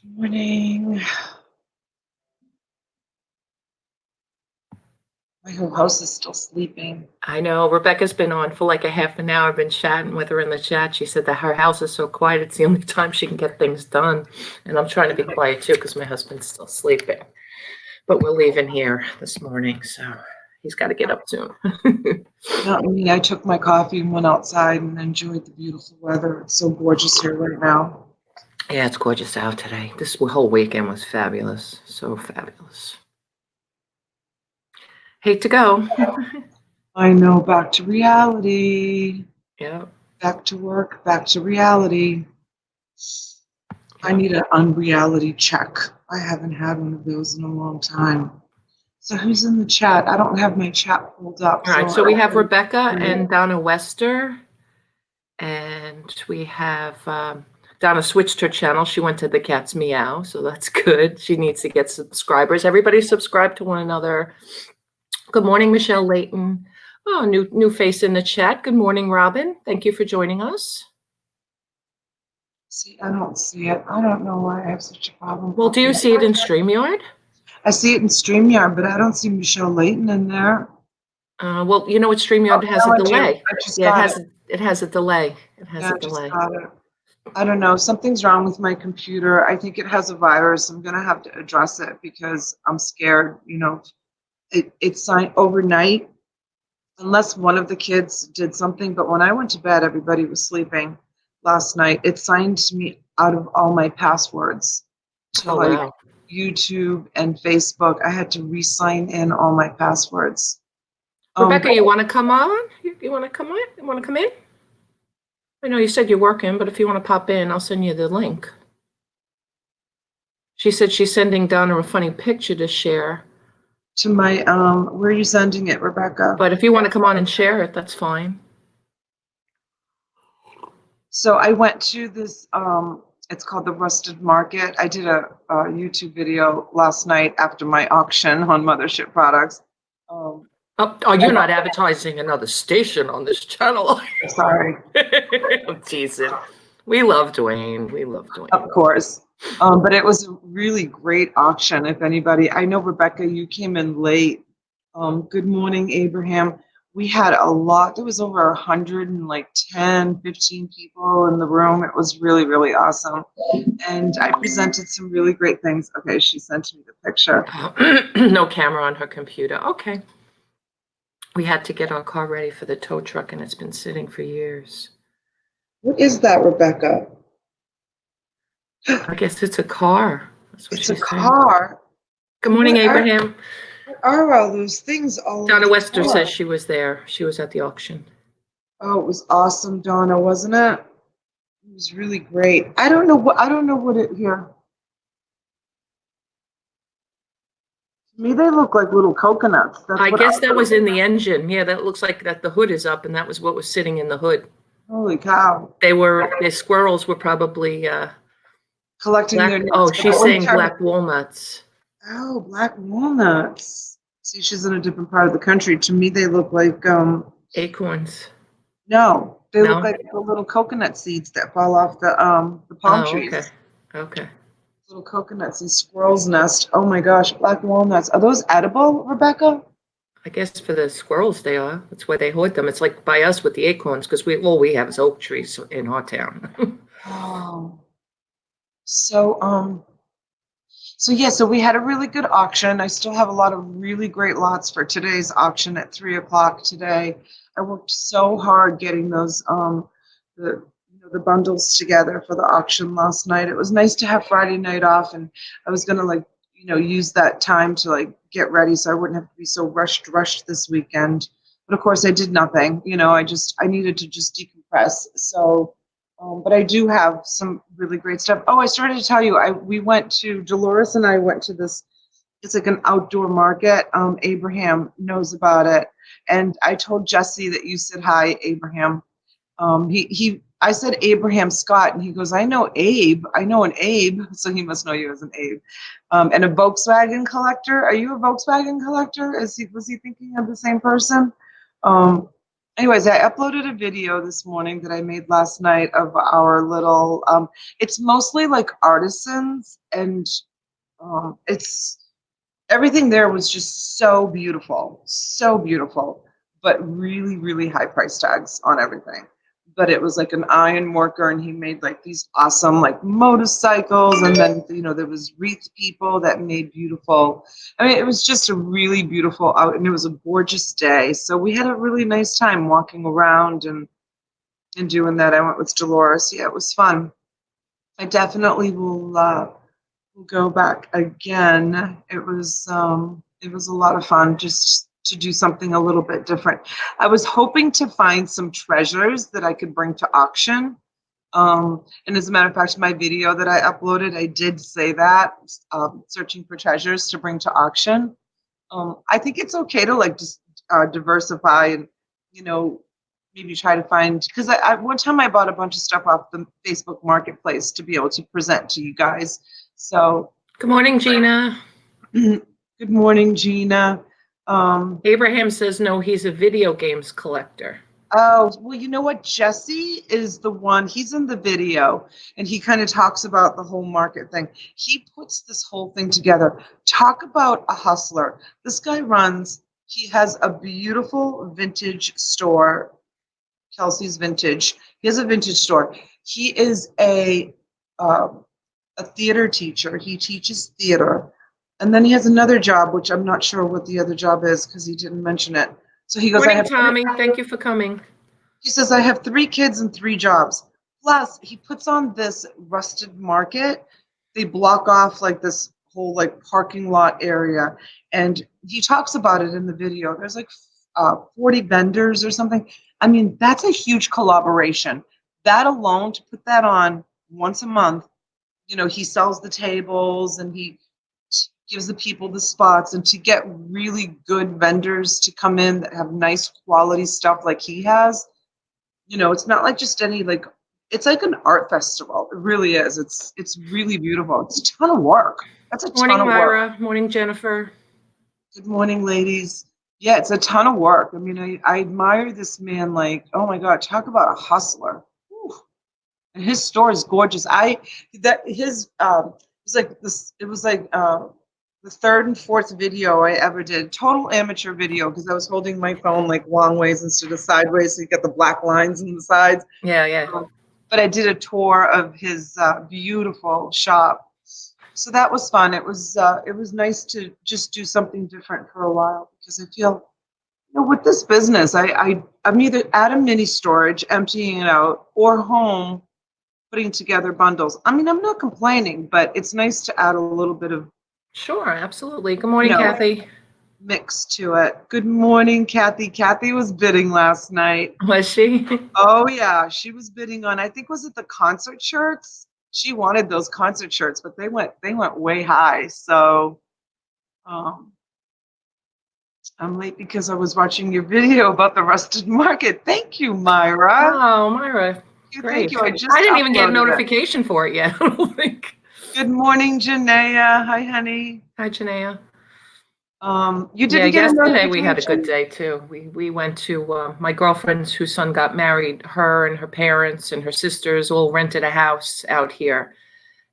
Morning. My whole house is still sleeping. I know. Rebecca's been on for like a half an hour. I've been chatting with her in the chat. She said that her house is so quiet. It's the only time she can get things done. And I'm trying to be quiet too because my husband's still sleeping. But we're leaving here this morning, so he's got to get up soon. Not me. I took my coffee and went outside and enjoyed the beautiful weather. It's so gorgeous here right now. Yeah, it's gorgeous out today. This whole weekend was fabulous. So fabulous. Hate to go. I know. Back to reality. Yeah. Back to work. Back to reality. I Yeah. need an unreality check. I haven't had one of those in a long time. So who's in the chat? I don't have my chat pulled up. All right. So we have Rebecca and Donna Wester. And we have Donna switched her channel. She went to the cat's meow, so that's good. She needs to get subscribers. Everybody subscribe to one another. Good morning, Michelle Layton. Oh, new face in the chat. Good morning, Robin. Thank you for joining us. See, I don't see it. I don't know why I have such a problem. Well, do you see it in StreamYard? I see it in StreamYard, but I don't see Michelle Layton in there. Well, you know what StreamYard has a delay. It has a delay. It has a delay. Got it. I don't know. Something's wrong with my computer. I think it has a virus. I'm going to have to address it because I'm scared. You know, it's signed overnight unless one of the kids did something. But when I went to bed, everybody was sleeping last night. It signed me out of all my passwords to YouTube and Facebook. I had to re-sign in all my passwords. Rebecca, you want to come on? You want to come on? You want to come in? I know you said you're working, but if you want to pop in, I'll send you the link. She said she's sending Donna a funny picture to share. To my, where are you sending it, Rebecca? But if you want to come on and share it, that's fine. So I went to this, it's called the Rusted Market. I did a YouTube video last night after my auction on Mothership products. You're not advertising another station on this channel. Sorry. I'm teasing. We love Dwayne. Of course. But it was a really great auction. If anybody, I know, Rebecca, you came in late. Good morning, Abraham. We had a lot. There was over 110, 15 people in the room. It was really, really awesome. And I presented some really great things. Okay, she sent me the picture. No camera on her computer. Okay. We had to get our car ready for the tow truck, and it's been sitting for years. What is that, Rebecca? I guess it's a car. That's what it's a car. Good morning, Abraham. What are all those things? Donna Wester says she was there. She was at the auction. Oh, it was awesome, Donna, wasn't it? It was really great. I don't know what it here. To me, they look like little coconuts. I guess that was in the engine. Yeah, that looks like that the hood is up, and that was what was sitting in the hood. Holy cow! The squirrels were probably collecting their nuts. Oh, she's saying black walnuts. Oh, black walnuts. See, she's in a different part of the country. To me, they look like acorns. No, they look like the little coconut seeds that fall off the palm trees. Okay. Little coconuts and squirrel's nest. Oh my gosh, black walnuts. Are those edible, Rebecca? I guess for the squirrels they are. That's why they hoard them. It's like by us with the acorns because we have is oak trees in our town. Oh. So so we had a really good auction. I still have a lot of really great lots for today's auction at 3:00 today. I worked so hard getting those the bundles together for the auction last night. It was nice to have Friday night off, and I was gonna use that time to get ready so I wouldn't have to be so rushed this weekend. But of course I did nothing. I needed to just decompress. So but I do have some really great stuff. Oh, I started to tell you, Dolores and I went to this, it's like an outdoor market. Abraham knows about it. And I told Jesse that you said hi, Abraham. I said Abraham Scott, and he goes, I know Abe. I know an Abe. So he must know you as an Abe. And a Volkswagen collector. Are you a Volkswagen collector? Was he thinking of the same person? anyways, I uploaded a video this morning that I made last night of our little, it's mostly like artisans, and it's everything there was just so beautiful, but really, really high price tags on everything. But it was like an iron worker, and he made like these awesome like motorcycles, and then there was wreath people that made beautiful. I mean, it was just a really beautiful out, and it was a gorgeous day. So we had a really nice time walking around and doing that. I went with Dolores. Yeah, it was fun. I definitely will. We'll go back again. It was a lot of fun just to do something a little bit different. I was hoping to find some treasures that I could bring to auction. And as a matter of fact, my video that I uploaded, I did say that, searching for treasures to bring to auction. I think it's okay to like just diversify and you know maybe try to find, because I one time I bought a bunch of stuff off the Facebook Marketplace to be able to present to you guys. So Good morning, Gina. good morning, Gina. Abraham says no, he's a video games collector. Oh, well, you know what? Jesse is the one, he's in the video, and he kind of talks about the whole market thing. He puts this whole thing together. Talk about a hustler. This guy he has a beautiful vintage store, Kelsey's Vintage. He has a vintage store. He is a theater teacher. He teaches theater. And then he has another job, which I'm not sure what the other job is because he didn't mention it. So he goes, I Morning, have three, Tommy. Thank you for coming. he says, I have 3 kids and 3 jobs. Plus, he puts on this rusted market. They block off like this whole like parking lot area. And he talks about it in the video. There's like 40 vendors or something. I mean, that's a huge collaboration. That alone, to put that on once a month, he sells the tables and he gives the people the spots, and to get really good vendors to come in that have nice quality stuff like he has, it's not like just any like, it's like an art festival. It really is. It's really beautiful. It's a ton of work. That's a ton Morning, of work. Myra. Morning, Jennifer. Good morning, ladies. Yeah, it's a ton of work. I mean, I admire this man. Like, oh my God, talk about a hustler. Whew. And his store is gorgeous. It was like this. It was like the third and fourth video I ever did. Total amateur video because I was holding my phone like long ways instead of sideways, so you get the black lines on the sides. Yeah. But I did a tour of his beautiful shop, so that was fun. It was nice to just do something different for a while because I feel, with this business, I'm either at a mini storage emptying it out or home putting together bundles. I mean, I'm not complaining, but it's nice to add a little bit of Sure, absolutely. Good morning, Kathy. mix to it. Good morning, Kathy. Kathy was bidding last night. Was she? Oh yeah, she was bidding on, I think, was it the concert shirts? She wanted those concert shirts, but they went way high. So I'm late because I was watching your video about the rusted market. Thank you, Myra. Oh, Myra. Thank Great. you. I didn't even get a uploaded it. notification for it yet, I don't think. Good morning, Janaea. Hi, honey. Hi, Janaea. You didn't get a yesterday notification? we had a good day too. We went to my girlfriend's whose son got married. Her and her parents and her sisters all rented a house out here.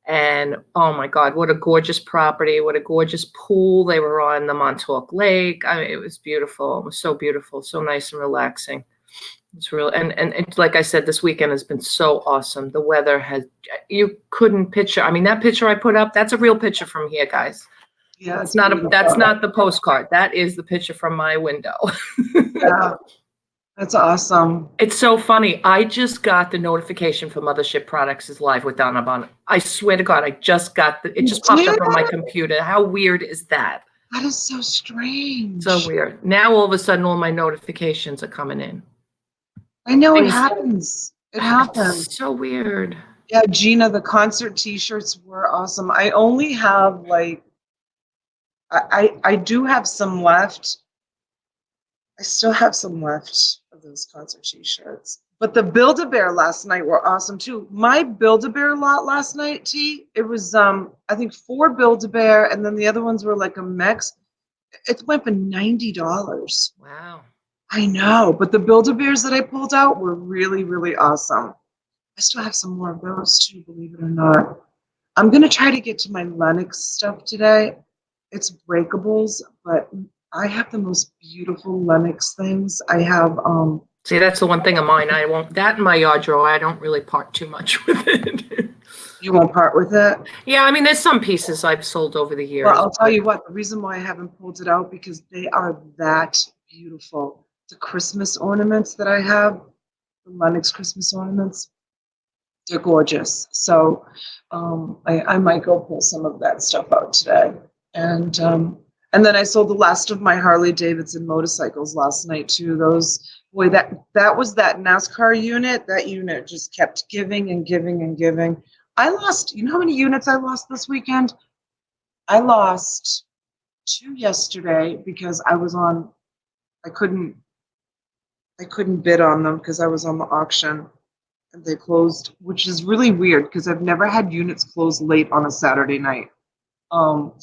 And oh my God, what a gorgeous property. What a gorgeous pool. They were on the Montauk Lake. I mean, it was beautiful. It was so beautiful, so nice and relaxing. It's real. And it's like I said, this weekend has been so awesome. The weather has, you couldn't picture. I mean, that picture I put up, that's a real picture from here, guys. Yeah, That's not the postcard. That is the picture from my window. Yeah, that's awesome. It's so funny. I just got the notification for Mothership Products is live with Donna Bonnet. I swear to God, it just popped up on my computer. How weird is that? That is so strange. So weird. Now all of a sudden, all my notifications are coming in. I know it happens. It happens. It's so weird. Yeah, Gina, the concert T-shirts were awesome. I only have like, I do have some left. I still have some left of those concert T-shirts. But the Build-A-Bear last night were awesome too. My Build-A-Bear lot last night, T, it was I think 4 Build-A-Bear, and then the other ones were like a mix. It went for $90. Wow. I know, but the Build-A-Bears that I pulled out were really, really awesome. I still have some more of those too, believe it or not. I'm gonna try to get to my Lennox stuff today. It's breakables, but I have the most beautiful Lennox things. I have See, that's the one thing of mine. I won't, that in my yard drawer, I don't really part too much with it. you won't part with it. Yeah, I mean, there's some pieces I've sold over the Well, years, I'll tell but you what, the reason why I haven't pulled it out because they are that beautiful. The Christmas ornaments that I have, the Lennox Christmas ornaments, they're gorgeous. So I might go pull some of that stuff out today. And then I sold the last of my Harley Davidson motorcycles last night too. Those boy, that was that NASCAR unit. That unit just kept giving and giving and giving. I lost, you know how many units I lost this weekend? I lost two yesterday because I couldn't I couldn't bid on them because I was on the auction and they closed, which is really weird because I've never had units close late on a Saturday night. Um,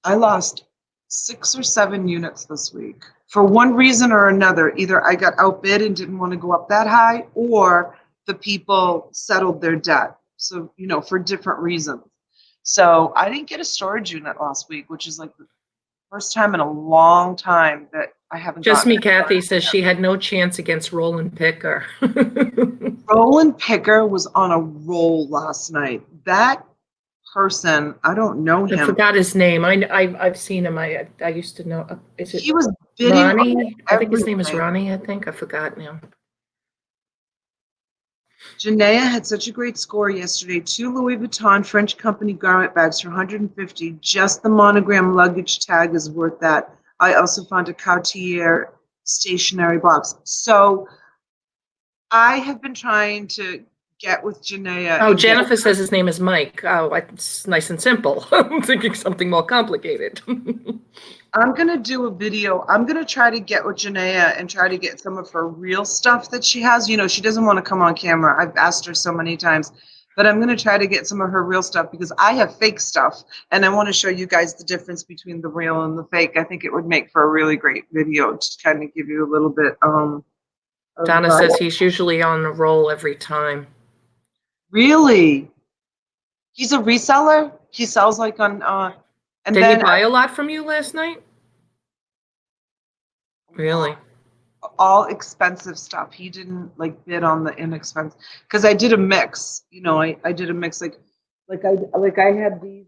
I lost 6 or 7 units this week for one reason or another. Either I got outbid and didn't want to go up that high, or the people settled their debt. So, for different reasons. So I didn't get a storage unit last week, which is like the first time in a long time that I haven't just gotten me, a Kathy storage says unit. she had no chance against Roland Picker. Roland Picker was on a roll last night. That person, I don't know I him. forgot his name. I've seen him. I used to know. Is it He was bidding on Ronnie? I think his name is everything. Ronnie. I think I forgot now. Janaea had such a great score yesterday. 2 Louis Vuitton French company garment bags for 150. Just the monogram luggage tag is worth that. I also found a Cartier stationery box. So I have been trying to get with Janaea Oh, and get. Jennifer says his name is Mike. Oh, it's nice and simple. I'm thinking something more complicated. I'm gonna do a video. I'm gonna try to get with Janaea and try to get some of her real stuff that she has. She doesn't want to come on camera. I've asked her so many times, but I'm gonna try to get some of her real stuff because I have fake stuff, and I want to show you guys the difference between the real and the fake. I think it would make for a really great video to kind of give you a little bit of Donna says he's usually on a roll every time. really. He's a reseller. He sells like on and Did he then buy a lot from you last night? Really? all expensive stuff. He didn't like bid on the inexpensive because I did a mix. I did a mix like I had these.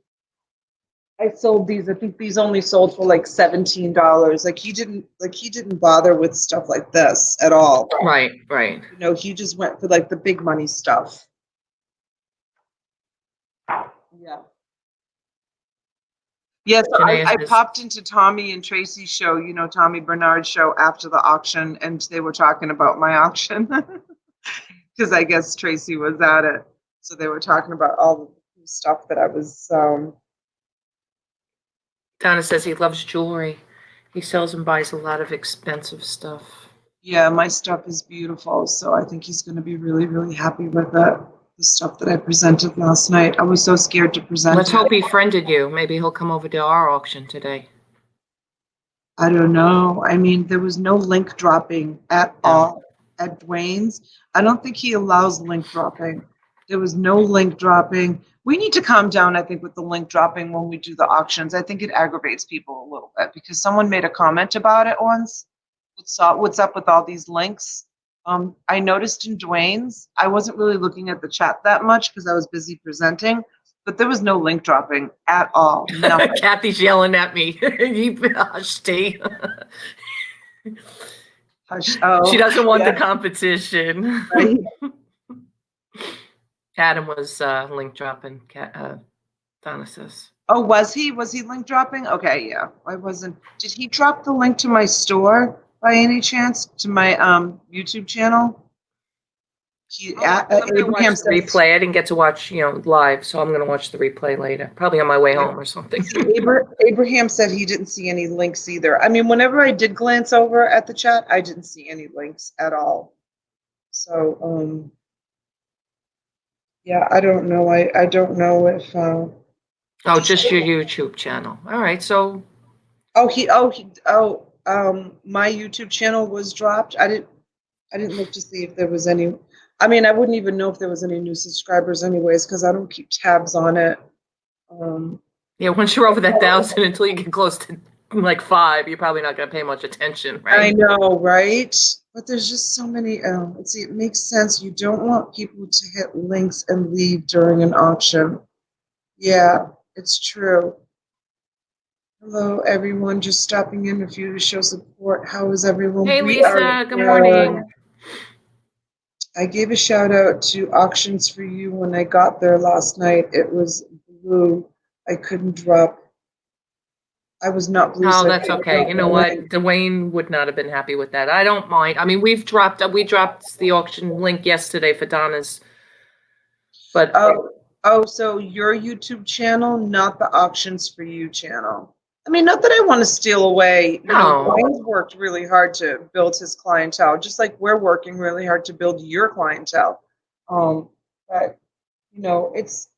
I sold these. I think these only sold for like $17. Like he didn't bother with stuff like this at all. Right, right. He just went for like the big money stuff. Yeah. Yes, I popped into Tommy and Tracy's show, Tommy Bernard's show after the auction, and they were talking about my auction because I guess Tracy was at it. So they were talking about all the stuff that I was. Donna says he loves jewelry. He sells and buys a lot of expensive stuff. Yeah, my stuff is beautiful. So I think he's going to be really, really happy with it. The stuff that I presented last night. I was so scared to present Let's it. hope he friended you. Maybe he'll come over to our auction today. I don't know. I mean, there was no link dropping at all at Dwayne's. I don't think he allows link dropping. There was no link dropping. We need to calm down, I think, with the link dropping when we do the auctions. I think it aggravates people a little bit because someone made a comment about it once. What's up with all these links? I noticed in Dwayne's, I wasn't really looking at the chat that much because I was busy presenting, but there was no link dropping at all. Nothing. Kathy's yelling at me. You hush, T. She doesn't want the competition. Right. Adam was link dropping. Donna says. Oh, was he? Was he link dropping? Okay, yeah. I wasn't. Did he drop the link to my store by any chance? To my YouTube channel? I'm gonna watch Abraham the replay. I didn't get to watch, live, so I'm gonna watch the replay later. Probably on my way home or something. Abraham said he didn't see any links either. I mean, whenever I did glance over at the chat, I didn't see any links at all. So, yeah, I don't know. I don't know if. Oh, just your YouTube channel. All right, so. Oh, my YouTube channel was dropped. I didn't look to see if there was any. I mean, I wouldn't even know if there was any new subscribers anyways, because I don't keep tabs on it. Um, Yeah, once you're over that 1,000, until you get close to like 5, you're probably not going to pay much attention, I right? know, right? But there's just so many. Let's see, it makes sense. You don't want people to hit links and leave during an auction. Yeah, it's true. Hello, everyone. Just stopping in with you to show support. How is everyone? Hey, We are Lisa, good good. morning. I gave a shout out to Auctions for You when I got there last night. It was blue. I couldn't drop. I was not blue, Oh, so I that's couldn't okay. drop You the know what? link. Dwayne would not have been happy with that. I don't mind. I mean, we dropped the auction link yesterday for Donna's, but Oh, so your YouTube channel, not the Auctions for You channel. I mean, not that I want to steal away. no. Dwayne's worked really hard to build his clientele, just like we're working really hard to build your clientele. But it's.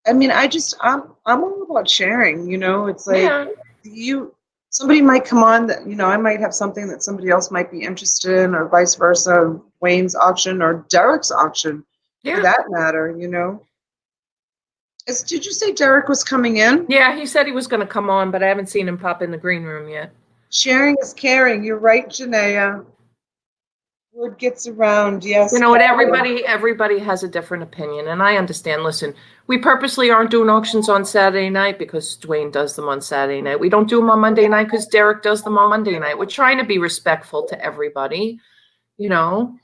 I mean, I'm all about sharing. It's like Yeah. you. Somebody might come on that I might have something that somebody else might be interested in, or vice versa. Wayne's auction or Derek's auction, for Yeah. that matter. Did you say Derek was coming in? Yeah, he said he was going to come on, but I haven't seen him pop in the green room yet. Sharing is caring. You're right, Janaea. Word gets around. You Yes, know what? Paula. Everybody has a different opinion, and I understand. Listen, we purposely aren't doing auctions on Saturday night because Dwayne does them on Saturday night. We don't do them on Monday night because Derek does them on Monday night. We're trying to be respectful to everybody. You know,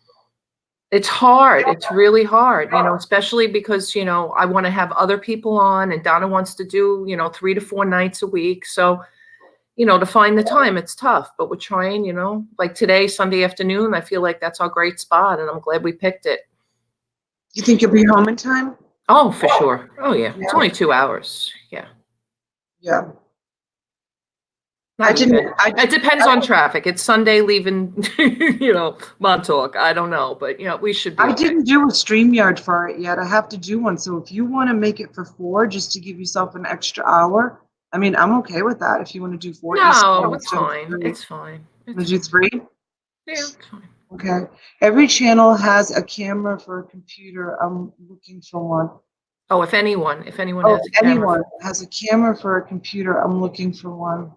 it's hard. It's really hard, especially because, I want to have other people on, and Donna wants to do, 3 to 4 nights a week. So, to find the time, it's tough, but we're trying, like today, Sunday afternoon, I feel like that's our great spot, and I'm glad we picked it. You think you'll be home in time? Oh, for sure. Oh, yeah. It's Yeah. only 2 hours. Yeah. Yeah. I Not didn't. even. It depends on traffic. It's Sunday leaving, Montauk. I don't know, but, we should be I okay. didn't do a StreamYard for it yet. I have to do one. So if you want to make it for 4, just to give yourself an extra hour, I mean, I'm okay with that. If you want to do 4 Eastern No, it's instead of fine. 3, It's fine. want It's to do fine. 3? Yeah, it's fine. Okay. Every channel has a camera for a computer. I'm looking for one. Oh, if anyone Oh, has a camera. anyone has a camera for a computer. I'm looking for one.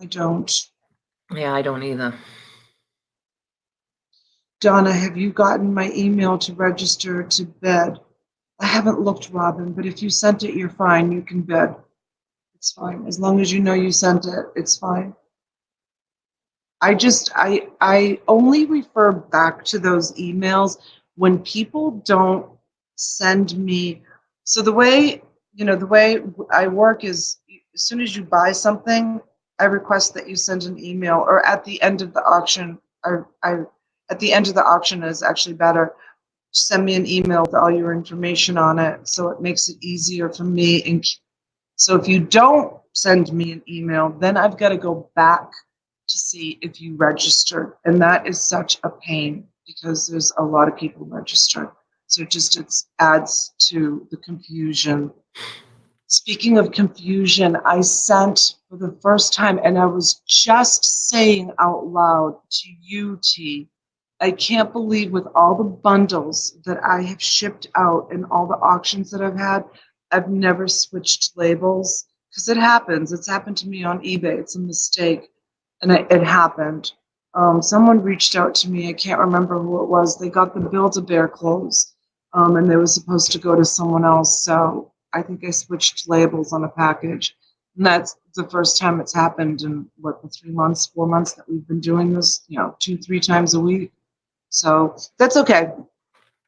I don't. Yeah, I don't either. Donna, have you gotten my email to register to bed? I haven't looked, Robin, but if you sent it, you're fine. You can bed. It's fine. As long as you know you sent it, it's fine. I only refer back to those emails when people don't send me. So the way I work is, as soon as you buy something, I request that you send an email, or at the end of the auction, I at the end of the auction is actually better. Send me an email with all your information on it, so it makes it easier for me. And so if you don't send me an email, then I've got to go back to see if you registered. And that is such a pain because there's a lot of people registered. So it adds to the confusion. Speaking of confusion, I sent for the first time, and I was just saying out loud to you, T, I can't believe with all the bundles that I have shipped out and all the auctions that I've had, I've never switched labels because it happens. It's happened to me on eBay. It's a mistake, and it happened. Someone reached out to me. I can't remember who it was. They got the Build-A-Bear clothes, and they were supposed to go to someone else. So I think I switched labels on a package. And that's the first time it's happened in the 3 months, 4 months that we've been doing this, 2, 3 times a week. So that's okay.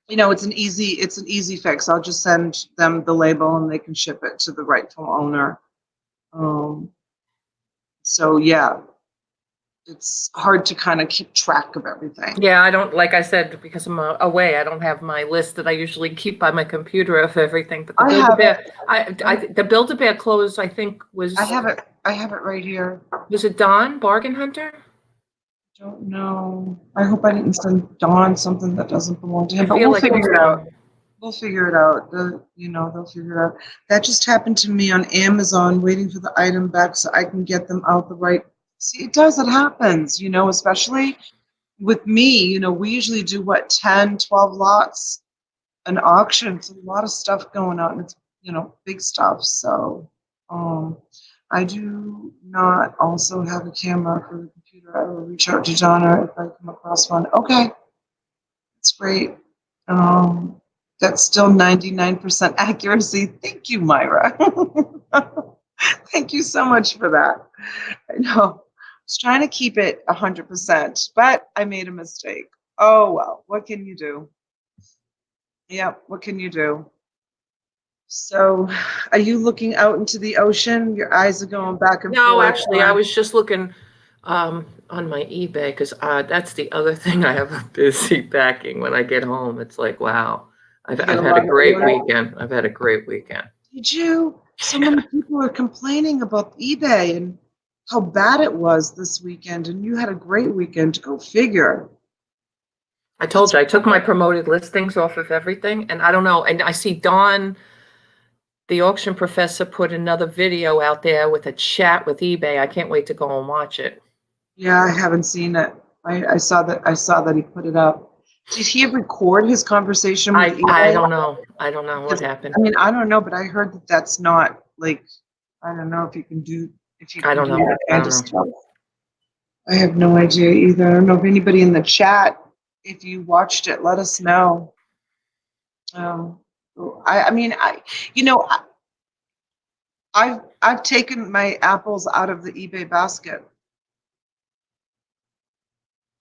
It's an easy fix. I'll just send them the label and they can ship it to the rightful owner. So yeah, it's hard to kind of keep track of everything. Yeah, I don't, like I said, because I'm away, I don't have my list that I usually keep by my computer of everything. But the I have Build-A-Bear, the Build-A-Bear clothes, I think I have it. I have it right here. was it Don Bargain Hunter? Don't know. I hope I didn't send Dawn something that doesn't belong to I him, but feel we'll like it was figure it out. Don. We'll figure it out. They'll figure it out. That just happened to me on Amazon, waiting for the item back so I can get them out the right See, it does, it happens, especially with me, we usually do what, 10, 12 lots an auction. It's a lot of stuff going on. It's, big stuff. So, um, I do not also have a camera for the computer. I will reach out to Donna if I come across one. Okay, that's great. Um, that's still 99% accuracy. Thank you, Myra. Thank you so much for that. I know. I was trying to keep it 100%, but I made a mistake. Oh, well, what can you do? Yeah, what can you do? So, are you looking out into the ocean? Your eyes are going back and No, forth. actually, I was just looking on my eBay because that's the other thing I have a busy packing when I get home. It's like, wow, You get I've a had a lot of great orders. weekend. I've had a great weekend. Did you? So many people are complaining about eBay and how bad it was this weekend, and you had a great weekend. Go figure. I told That's you I took my promoted listings off of everything, and I don't know. And I see Dawn, the auction professor, put another video out there with a chat with eBay. I can't wait to go and watch it. Yeah, I haven't seen it. I saw that. I saw that he put it up. Did he record his conversation with I eBay? don't know. I don't know what Because, happened. I mean, I don't know, but I heard that that's not like, I don't know if you I can don't do know. that I kind don't of know. stuff. I have no idea either. I don't know if anybody in the chat, if you watched it, let us know. Um, I mean, I've taken my apples out of the eBay basket.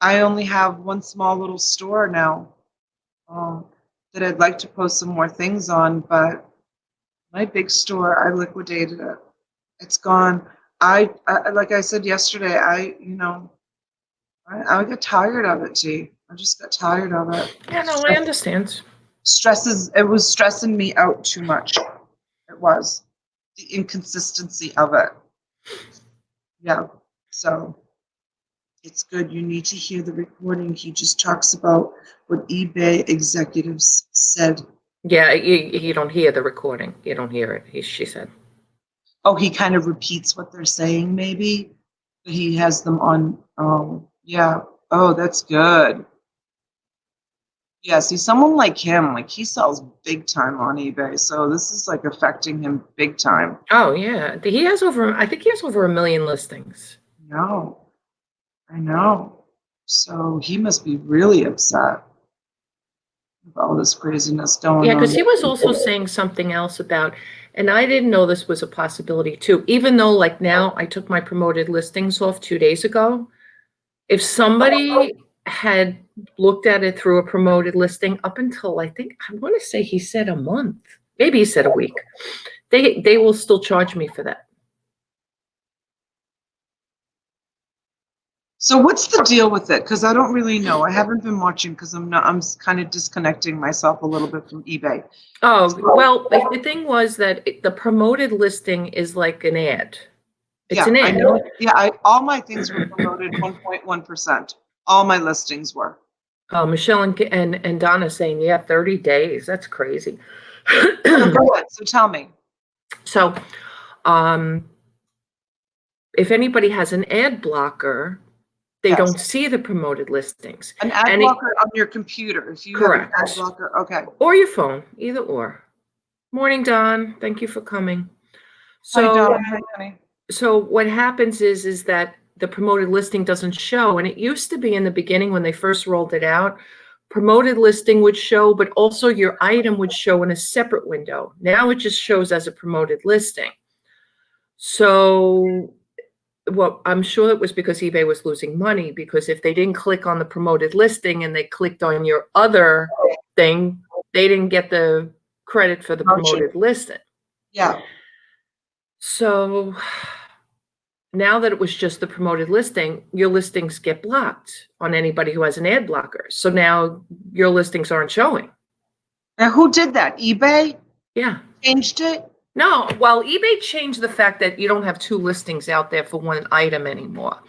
I only have one small little store now, um, that I'd like to post some more things on, but my big store, I liquidated it. It's gone. I like I said yesterday, I got tired of it, G. I just got tired of it. Yeah, no, I understand. It was stressing me out too much. It was the inconsistency of it. Yeah. So it's good. You need to hear the recording. He just talks about what eBay executives said. Yeah, you don't hear the recording. You don't hear it. She said. Oh, he kind of repeats what they're saying, maybe. But he has them on. Yeah. Oh, that's good. Yeah, see, someone like him, like he sells big time on eBay, so this is like affecting him big time. Oh yeah, he has over. I think he has over 1 million listings. No, I know. So he must be really upset with all this craziness going Yeah, on. because he was also saying something else about, and I didn't know this was a possibility too. Even though, like now, I took my promoted listings off 2 days ago. If somebody had looked at it through a promoted listing up until I want to say he said a month, maybe he said a week, they will still charge me for that. So what's the deal with it? Because I don't really know. I haven't been watching because I'm kind of disconnecting myself a little bit from eBay. Oh, well, the thing was that the promoted listing is like an ad. It's Yeah, an I ad. know. Yeah, all my things were promoted 1.1%. All my listings were. Oh, Michelle and Donna saying, yeah, 30 days. That's crazy. So go ahead. So tell me. So, um, if anybody has an ad blocker, they Yes. don't see the promoted listings. An ad blocker on your computer. If you have an ad Correct. blocker, okay. Or your phone, either or. Morning, Don. Thank you for coming. Hi, So, Donna. Hi, honey. so what happens is that the promoted listing doesn't show, and it used to be in the beginning when they first rolled it out, promoted listing would show, but also your item would show in a separate window. Now it just shows as a promoted listing. So well, I'm sure it was because eBay was losing money, because if they didn't click on the promoted listing and they clicked on your other thing, they didn't get the credit for the Promotion. promoted listing. Yeah. So now that it was just the promoted listing, your listings get blocked on anybody who has an ad blocker. So now your listings aren't showing. Now, who did that? eBay Yeah. changed it? No, well, eBay changed the fact that you don't have two listings out there for one item anymore.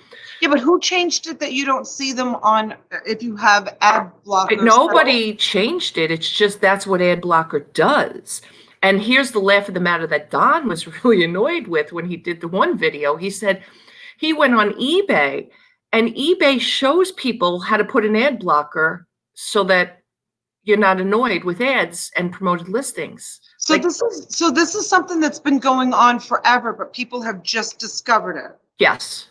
Yeah, but who changed it that you don't see them on if you have ad blockers? Nobody changed it. It's just that's what ad blocker does. And here's the laugh of the matter that Don was really annoyed with when he did the one video. He said, He went on eBay, and eBay shows people how to put an ad blocker so that you're not annoyed with ads and promoted listings. So Like, this is something that's been going on forever, but people have just discovered it. yes.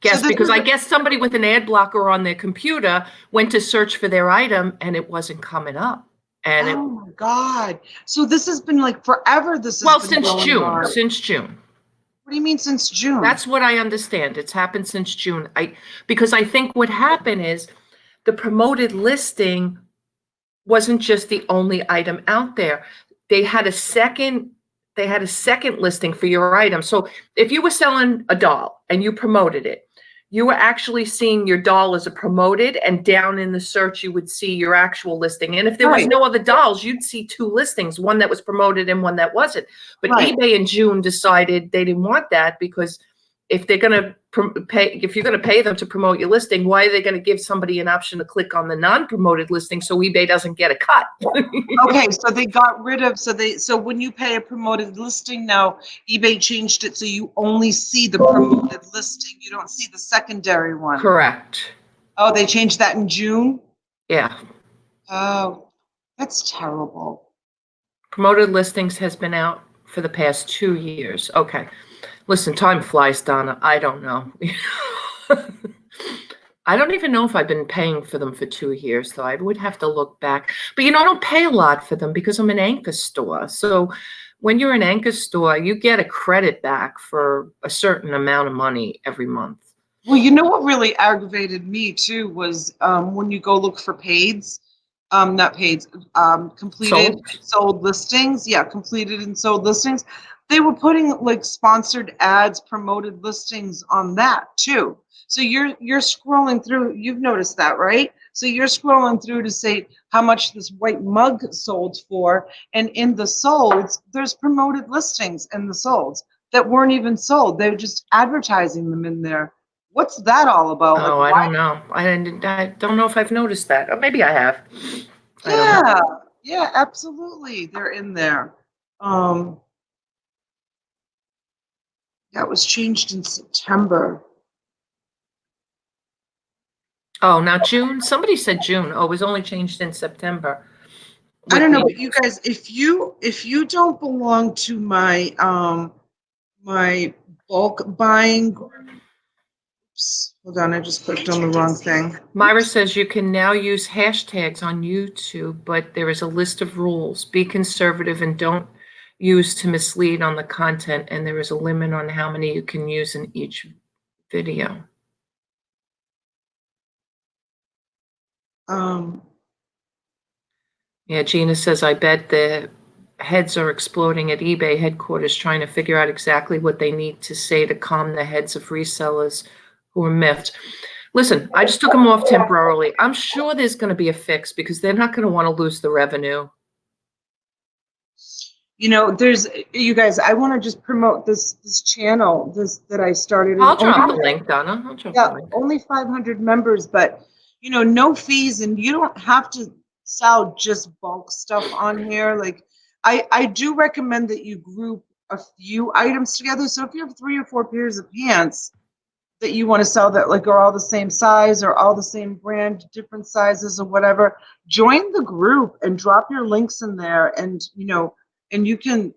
So Yes, this because is I guess somebody with an ad blocker on their computer went to search for their item and it wasn't coming up. And it, oh my God. So this has been like forever. This has well, been since going June, on. since June. What do you mean since June? That's what I understand. It's happened since June. Because I think what happened is the promoted listing wasn't just the only item out there. They had a second listing for your item. So if you were selling a doll and you promoted it, you were actually seeing your doll as a promoted, and down in the search you would see your actual listing. And if there was Right. no other dolls, you'd see two listings, one that was promoted and one that wasn't. But Right. eBay in June decided they didn't want that, because if they're going to if you're going to pay them to promote your listing, why are they going to give somebody an option to click on the non-promoted listing so eBay doesn't get a cut? Okay, so they got rid of, so when you pay a promoted listing now, eBay changed it so you only see the promoted listing. You don't see the secondary one. Correct. Oh, they changed that in June? Yeah. Oh, that's terrible. Promoted listings has been out for the past 2 years. Okay. Listen, time flies, Donna. I don't know. I don't even know if I've been paying for them for 2 years, though. I would have to look back. But I don't pay a lot for them because I'm an anchor store. So when you're an anchor store, you get a credit back for a certain amount of money every month. Well, you know what really aggravated me too was when you go look for paids, not paids, completed sold listings. Yeah, completed and sold listings. They were putting like sponsored ads, promoted listings on that too. So you're scrolling through. You've noticed that, right? So you're scrolling through to say how much this white mug sold for, and in the solds, there's promoted listings in the solds that weren't even sold. They were just advertising them in there. What's that all about? Like, Oh, I why? don't know. I don't know if I've noticed that. Or maybe I have. I don't know. Yeah, yeah, absolutely. They're in there. Um, that was changed in September. Oh, now June? Somebody said June. Oh, it was only changed in September. I With don't know, the but you guys, if you don't belong to my bulk buying groups, hold on, I just clicked on the wrong thing. Myra says you can now use hashtags on YouTube, but there is a list of rules. Be conservative and don't use to mislead on the content, and there is a limit on how many you can use in each video. Um, Yeah, Gina says, I bet the heads are exploding at eBay headquarters trying to figure out exactly what they need to say to calm the heads of resellers who are miffed. Listen, I just took them off temporarily. I'm sure there's going to be a fix because they're not going to want to lose the revenue. there's you guys. I want to just promote this channel that I started. I'll drop the link, Donna. I'll drop the Yeah, link. only 500 members, but no fees, and you don't have to sell just bulk stuff on here. Like, I do recommend that you group a few items together. So if you have 3 or 4 pairs of pants that you want to sell that like are all the same size or all the same brand, different sizes or whatever, join the group and drop your links in there, and you can.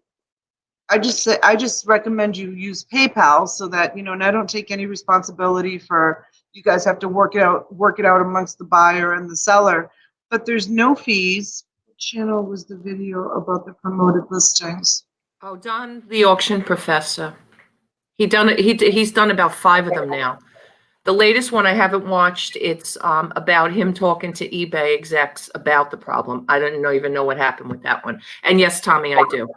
I just recommend you use PayPal so that, and I don't take any responsibility for you guys have to work it out amongst the buyer and the seller, but there's no fees. What channel was the video about the promoted listings? Oh, Don, the auction professor. He's done about 5 of them now. The latest one I haven't watched. It's about him talking to eBay execs about the problem. I don't even know what happened with that one. And yes, Tommy, I do.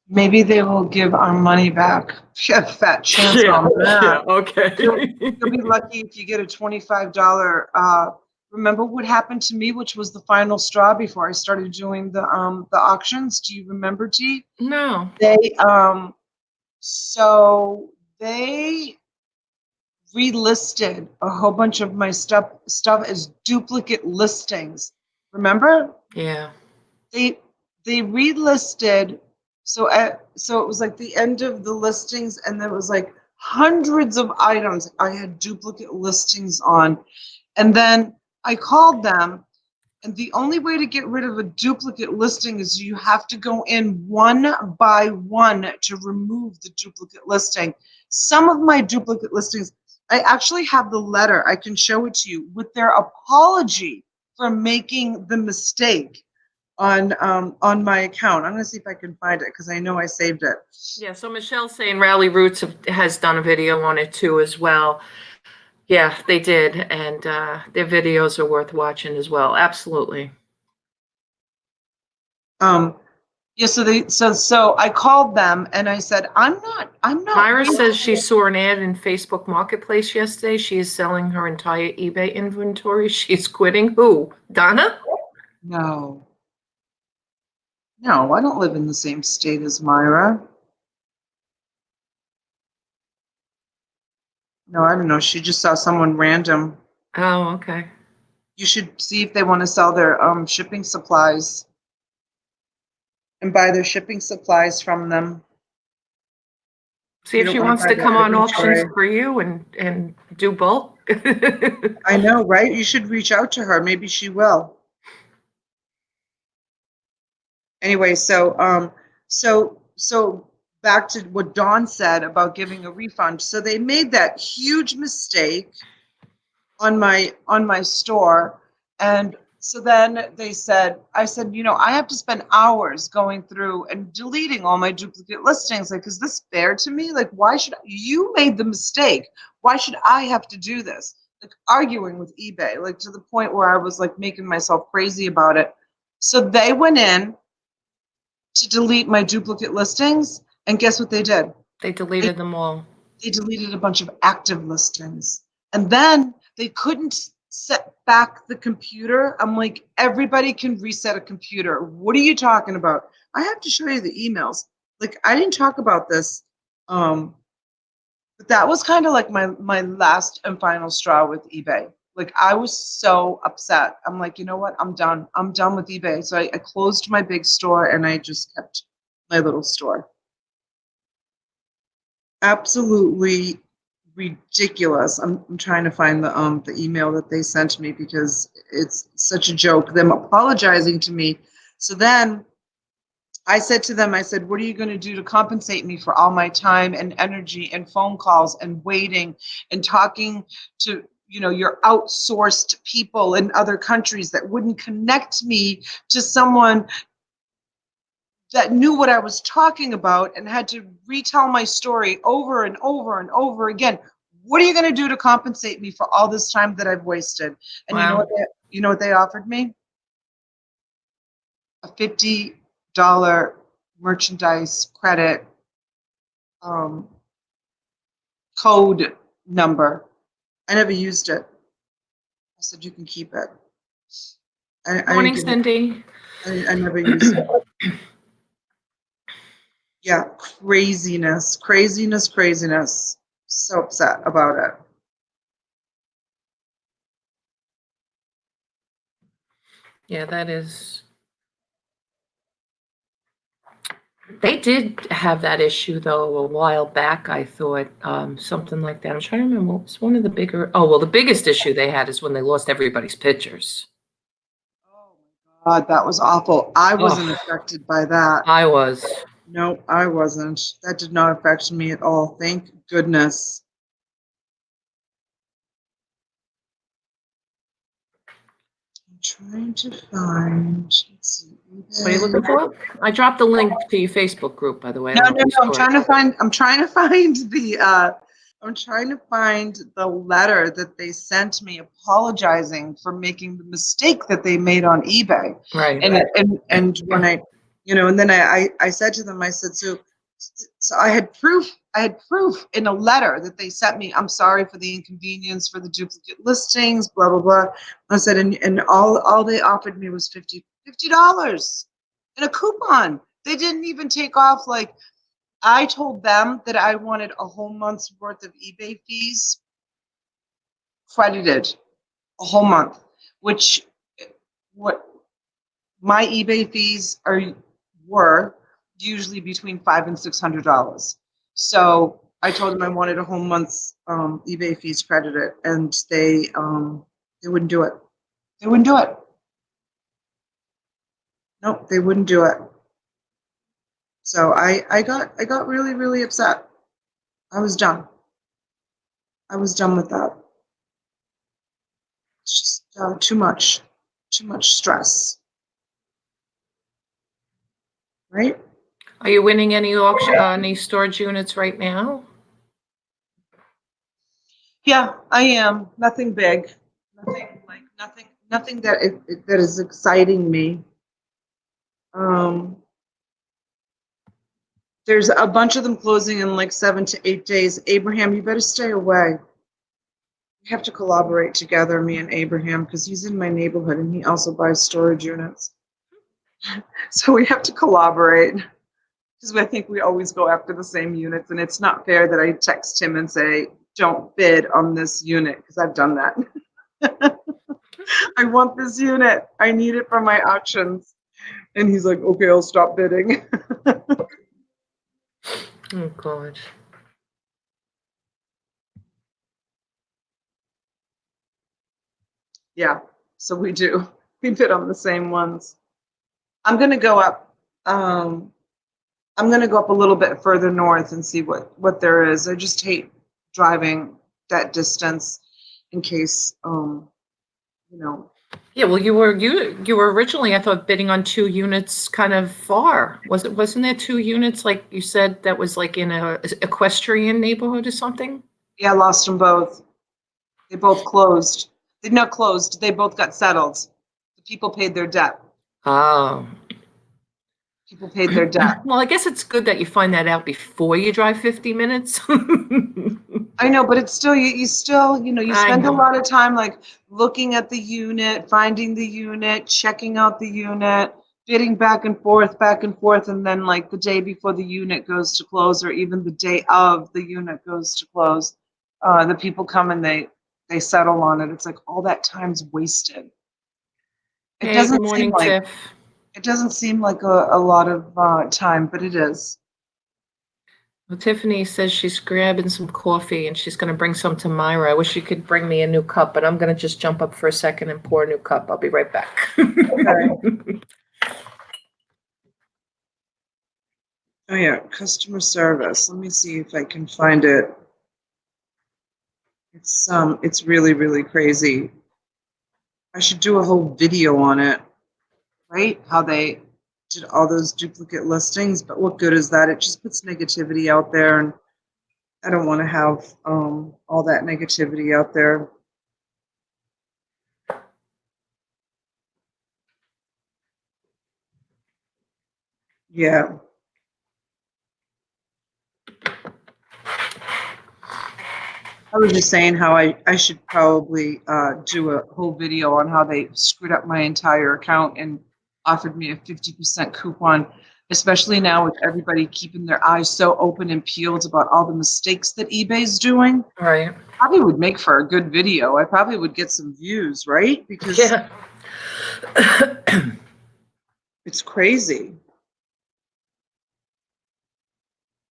Maybe they will give our money back. Yeah, fat chance on that. okay. You'll be lucky if you get a $25. Remember what happened to me, which was the final straw before I started doing the auctions? Do you remember, T? No. They relisted a whole bunch of my stuff as duplicate listings. Remember? Yeah. They relisted So it was like the end of the listings, and there was like hundreds of items I had duplicate listings on. And then I called them, and the only way to get rid of a duplicate listing is you have to go in one by one to remove the duplicate listing. Some of my duplicate listings, I actually have the letter. I can show it to you with their apology for making the mistake on my account. I'm gonna see if I can find it because I know I saved it. Yeah, so Michelle's saying Rally Roots has done a video on it too as well. Yeah, they did, and their videos are worth watching as well. Absolutely. Um, yeah, so I called them and I said, I'm not Myra says wasting she saw an ad in Facebook Marketplace yesterday. She is selling her entire eBay inventory. She's quitting. Who? Donna? no. No, I don't live in the same state as Myra. No, I don't know. She just saw someone random. Oh, okay. You should see if they want to sell their shipping supplies and buy their shipping supplies from them. See You if don't she want to wants buy to their come on auctions inventory. for you and do bulk. I know, right? You should reach out to her. Maybe she will. Anyway, so back to what Dawn said about giving a refund. So they made that huge mistake on my store, and so then they said, I said, I have to spend hours going through and deleting all my duplicate listings. Like, is this fair to me? Like, why should you made the mistake? Why should I have to do this? Like arguing with eBay, like to the point where I was like making myself crazy about it. So they went in to delete my duplicate listings, and guess what they did? They They, deleted them all. they deleted a bunch of active listings. And then they couldn't set back the computer. I'm like, everybody can reset a computer. What are you talking about? I have to show you the emails. Like, I didn't talk about this. But that was kind of like my last and final straw with eBay. Like, I was so upset. I'm like, you know what? I'm done. I'm done with eBay. So I closed my big store and I just kept my little store. Absolutely ridiculous. I'm trying to find the email that they sent me because it's such a joke. Them apologizing to me. So then I said to them, I said, what are you going to do to compensate me for all my time and energy and phone calls and waiting and talking to, your outsourced people in other countries that wouldn't connect me to someone that knew what I was talking about and had to retell my story over and over and over again. What are you going to do to compensate me for all this time that I've wasted? And Wow. you know what they offered me? A $50 merchandise credit um, code number. I never used it. I said you can keep it. I didn't Morning, give it. Cindy. I never used it. Yeah, craziness, craziness, craziness. So upset about it. Yeah, that is. They did have that issue though a while back, I thought, something like that. I'm trying to remember what was one of the bigger. Oh, well, the biggest issue they had is when they lost everybody's pictures. Oh my God, that was awful. I wasn't Oh, affected by that. I was. No, I wasn't. That did not affect me at all. Thank goodness. I'm trying to find. Let's see, What are you looking eBay. for? I dropped the link to your Facebook group, by the way. I No, don't know no, if you no. I'm saw it. trying to find. I'm trying to find the. I'm trying to find the letter that they sent me apologizing for making the mistake that they made on eBay. Right. And when and then I said to them, I said, so I had proof. I had proof in a letter that they sent me. I'm sorry for the inconvenience for the duplicate listings, blah blah blah. I said, and all they offered me was $50 and a coupon. They didn't even take off like I told them that I wanted a whole month's worth of eBay fees credited, a whole month, which what my eBay fees were usually between $500 and $600. So I told them I wanted a whole month's eBay fees credited, and they wouldn't do it. They wouldn't do it. Nope, they wouldn't do it. So I got really, really upset. I was done. I was done with that. It's just too much stress, right? Are you winning any auction, any storage units right now? Yeah, I am. Nothing big. Nothing that is exciting me. There's a bunch of them closing in like 7 to 8 days. Abraham, you better stay away. We have to collaborate together, me and Abraham, because he's in my neighborhood and he also buys storage units. So we have to collaborate because I think we always go after the same units, and it's not fair that I text him and say, "Don't bid on this unit," because I've done that. I want this unit. I need it for my auctions. And he's like, "Okay, I'll stop bidding." Oh, God. Yeah, so we do. We bid on the same ones. I'm gonna go up. I'm gonna go up a little bit further north and see what there is. I just hate driving that distance in case, you know. Yeah, well, you were originally, I thought, bidding on 2 units kind of far. Wasn't there 2 units, like you said, that was like in a equestrian neighborhood or something? Yeah, I lost them both. They both closed. They're not closed. They both got settled. The people paid their debt. Oh. People paid their debt. Well, I guess it's good that you find that out before you drive 50 minutes. I know, but it's still you still, you I spend a know. lot of time like looking at the unit, finding the unit, checking out the unit, bidding back and forth, and then like the day before the unit goes to close, or even the day of the unit goes to close, the people come and they settle on it. It's like all that time's wasted. It Hey, good doesn't seem morning, like Tiff. it doesn't seem like a lot of time, but it is. Well, Tiffany says she's grabbing some coffee and she's going to bring some to Myra. I wish you could bring me a new cup, but I'm going to just jump up for a second and pour a new cup. I'll be right back. Okay. Oh yeah, customer service. Let me see if I can find it. It's really, really crazy. I should do a whole video on it, right? How they did all those duplicate listings, but what good is that? It just puts negativity out there, and I don't want to have all that negativity out there. Yeah. I was just saying how I should probably do a whole video on how they screwed up my entire account and offered me a 50% coupon, especially now with everybody keeping their eyes so open and peeled about all the mistakes that eBay's doing. Right. Probably would make for a good video. I probably would get some views, right? Because Yeah. it's crazy.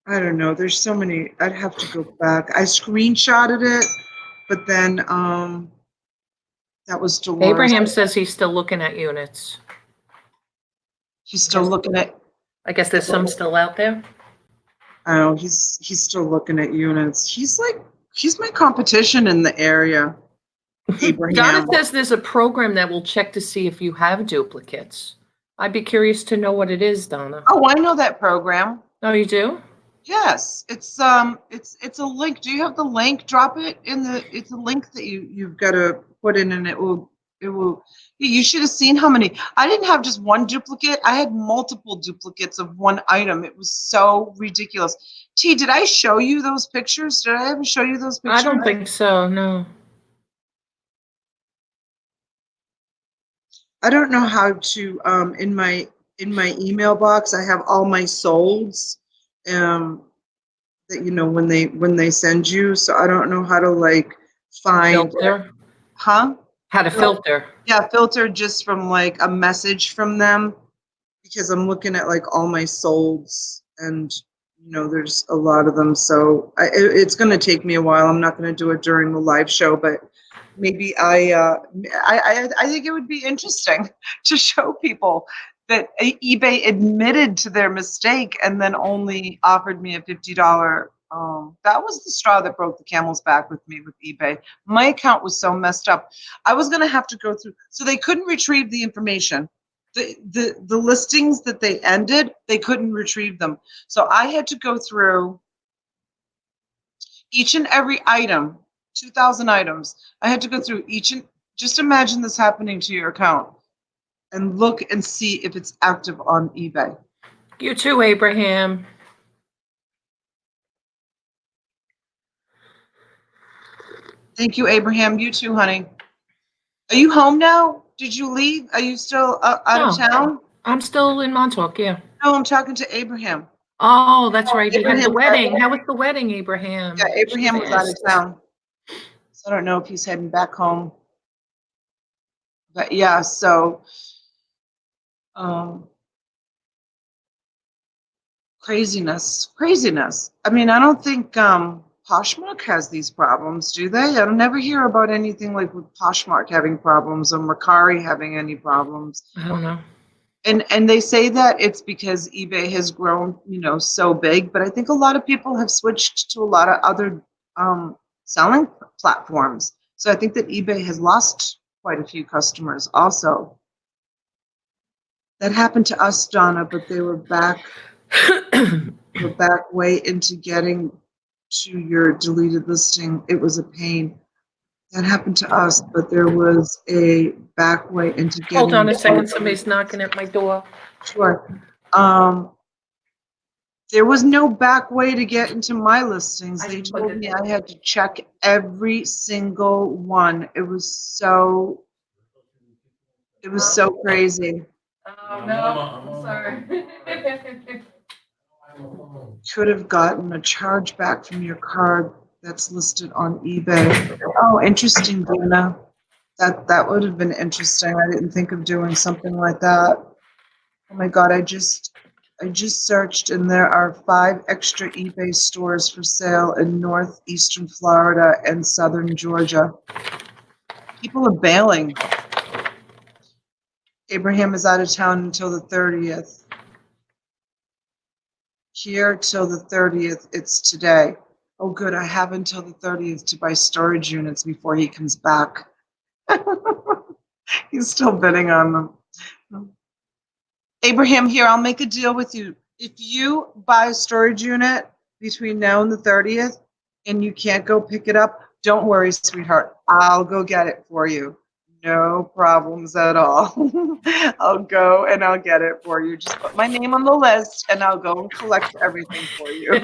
I don't know. There's so many. I'd have to go back. I screenshotted it, but then that was Dolores. Abraham says he's still looking at units. He's still looking at. I guess there's some still out there. Oh, he's still looking at units. He's my competition in the area. Donna Abraham. says there's a program that will check to see if you have duplicates. I'd be curious to know what it is, Donna. Oh, I know that program. Oh, you do? Yes, it's a link. Do you have the link? Drop it in the. It's a link that you've got to put in, and it will. You should have seen how many. I didn't have just one duplicate. I had multiple duplicates of one item. It was so ridiculous. T, did I show you those pictures? Did I ever show you those pictures? I don't think so, no. I don't know how to in my email box. I have all my solds. That when they send you, so I don't know how to like find. Filter? Huh? How to filter? Yeah, filter just from like a message from them. because I'm looking at like all my solds, and there's a lot of them. So it's going to take me a while. I'm not going to do it during the live show, but maybe I think it would be interesting to show people that eBay admitted to their mistake and then only offered me a $50. That was the straw that broke the camel's back with me with eBay. My account was so messed up. I was going to have to go through, so they couldn't retrieve the information. The listings that they ended, they couldn't retrieve them. So I had to go through each and every item, 2,000 items. I had to go through each and just imagine this happening to your account and look and see if it's active on eBay. You too, Abraham. Thank you, Abraham. You too, honey. Are you home now? Did you leave? Are you still out of No. town? I'm still in Montauk, yeah. No, I'm talking to Abraham. Oh, that's right. He had the Abraham, wedding. How was the wedding, Abraham? yeah, Abraham Should've was out of asked. town. So I don't know if he's heading back home. But yeah, so craziness. I mean, I don't think Poshmark has these problems, do they? I don't never hear about anything like with Poshmark having problems or Mercari having any problems. I don't know. And they say that it's because eBay has grown, so big, but I think a lot of people have switched to a lot of other selling platforms. So I think that eBay has lost quite a few customers also. That happened to us, Donna, but they were back way into getting to your deleted listing. It was a pain. That happened to us, but there was a back way into getting. Hold on a second. Somebody's knocking at my door. Sure. There was no back way to get into my listings. They told me I had to check every single one. It was so crazy. Oh, no. I'm sorry. Could have gotten a chargeback from your card that's listed on eBay. Oh, interesting, Donna. That would have been interesting. I didn't think of doing something like that. Oh my God, I just searched and there are 5 extra eBay stores for sale in northeastern Florida and southern Georgia. People are bailing. Abraham is out of town until the 30th. Here till the 30th, it's today. Oh good, I have until the 30th to buy storage units before he comes back. He's still bidding on them. Abraham, here, I'll make a deal with you. If you buy a storage unit between now and the 30th and you can't go pick it up, don't worry, sweetheart. I'll go get it for you. No problems at all. I'll go and I'll get it for you. Just put my name on the list and I'll go and collect everything for you.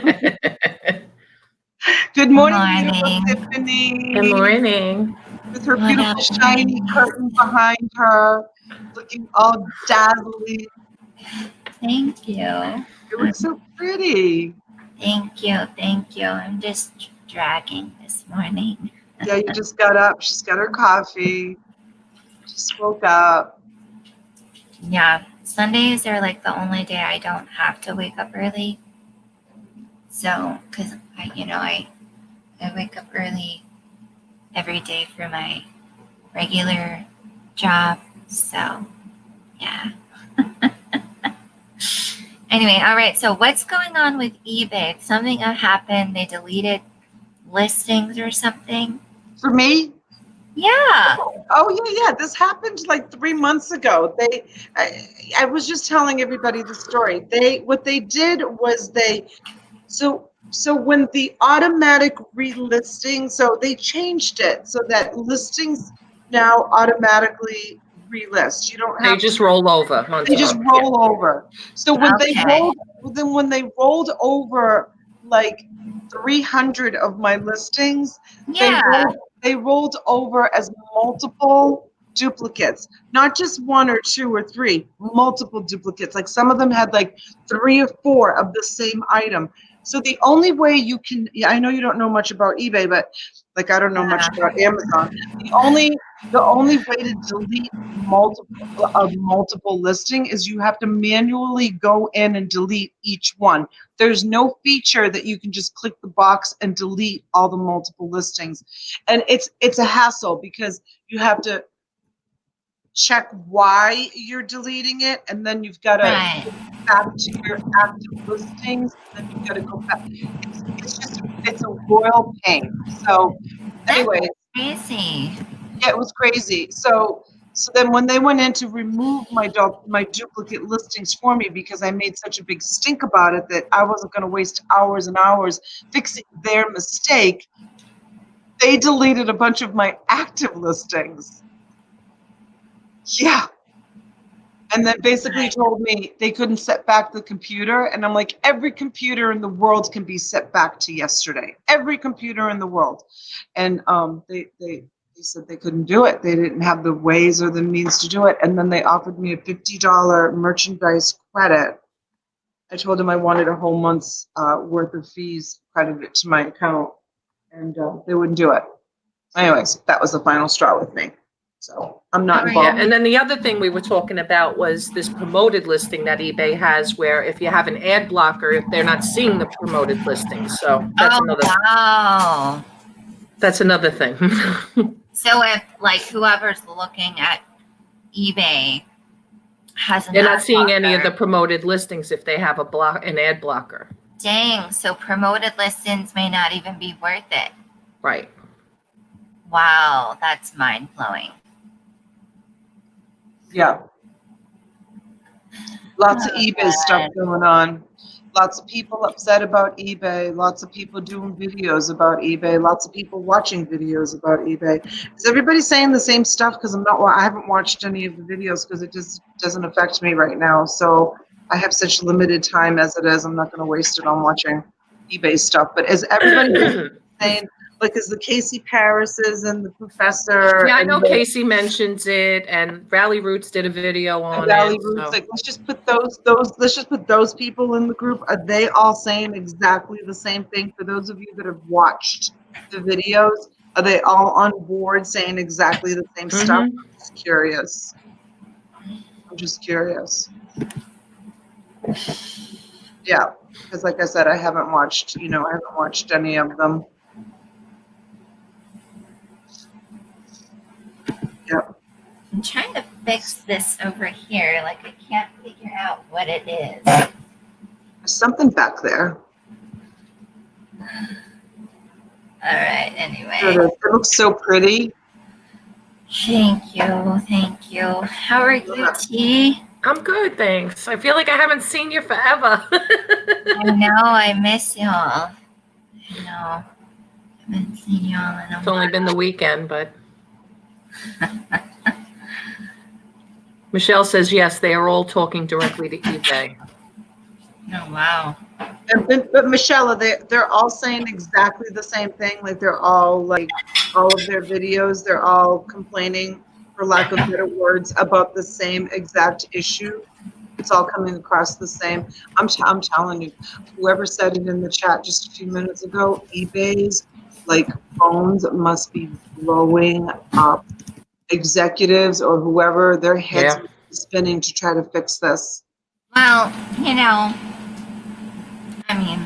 Good morning, beautiful Tiffany. Good morning. With her beautiful shiny curtain behind her, looking all dazzling. Thank you. You look so pretty. Thank you. I'm just dragging this morning. Yeah, you just got up. She's got her coffee. Just woke up. Yeah, Sundays are like the only day I don't have to wake up early. So, because I wake up early every day for my regular job. So, yeah. Anyway, all right. So what's going on with eBay? Something happened. They deleted listings or something. For me? Yeah. Oh, yeah. This happened like 3 months ago. I was just telling everybody the story. What they did was so when the automatic relisting, so they changed it so that listings now automatically relist. You don't have They just roll over. They just roll over. So when when they rolled over like 300 of my listings, they rolled over as multiple duplicates, not just 1 or 2 or 3, multiple duplicates. Like some of them had like 3 or 4 of the same item. So the only way you can, yeah, I know you don't know much about eBay, but like I don't know much about Amazon. The only way to delete multiple listing is you have to manually go in and delete each one. There's no feature that you can just click the box and delete all the multiple listings. And it's a hassle because you have to check why you're deleting it, and then you've got to Right. back to your active listings, and then you've got to go back. It's a royal pain. So That's anyway, crazy. yeah, it was crazy. So then when they went in to remove my duplicate listings for me because I made such a big stink about it that I wasn't going to waste hours and hours fixing their mistake, they deleted a bunch of my active listings. Yeah. And then basically told me they couldn't set back the computer. And I'm like, every computer in the world can be set back to yesterday. Every computer in the world. And they said they couldn't do it. They didn't have the ways or the means to do it. And then they offered me a $50 merchandise credit. I told them I wanted a whole month's worth of fees credited to my account. And they wouldn't do it. Anyways, that was the final straw with me. So I'm not Yeah, involved. and then the other thing we were talking about was this promoted listing that eBay has, where if you have an ad blocker, if they're not seeing the promoted listings, so that's Wow. another thing. So if like whoever's looking at eBay has an They're ad not seeing any of the blocker, promoted listings if they have an ad blocker. dang, so promoted listings may not even be worth it. Right. Wow, that's mind blowing. Yeah. Lots of eBay stuff going on. Lots of people upset about eBay. Lots of people doing videos about eBay. Lots of people watching videos about eBay. Is everybody saying the same stuff? Because I haven't watched any of the videos because it just doesn't affect me right now. So I have such limited time as it is. I'm not going to waste it on watching eBay stuff. But is everybody saying, like, is the Casey Paris's and the professor? Yeah, I and know the, Casey mentions it, and Rally Roots did a video on Valley it. Roots, So. like let's just put let's just put those people in the group. Are they all saying exactly the same thing? For those of you that have watched the videos, are they all on board saying exactly the same stuff? Mhm. I'm just curious. I'm just curious. Yeah, because like I said, I haven't watched any of them. Yeah. I'm trying to fix this over here. Like I can't figure out what it is. All There's something back there. right, anyway. There it is. It looks so pretty. Thank you. Thank you. How are you, T? I'm good, thanks. I feel like I haven't seen you forever. I know I miss y'all. I know. I haven't seen y'all in a It's only while. been the weekend, but. Michelle says, yes, they are all talking directly to eBay. Oh wow. But Michelle, they're all saying exactly the same thing. Like they're all like all of their videos, they're all complaining, for lack of better words, about the same exact issue. It's all coming across the same. I'm telling you, whoever said it in the chat just a few minutes ago, eBay's like phones must be blowing up. Executives or whoever, their heads Yeah. must be spinning to try to fix this. Well, you know, I mean,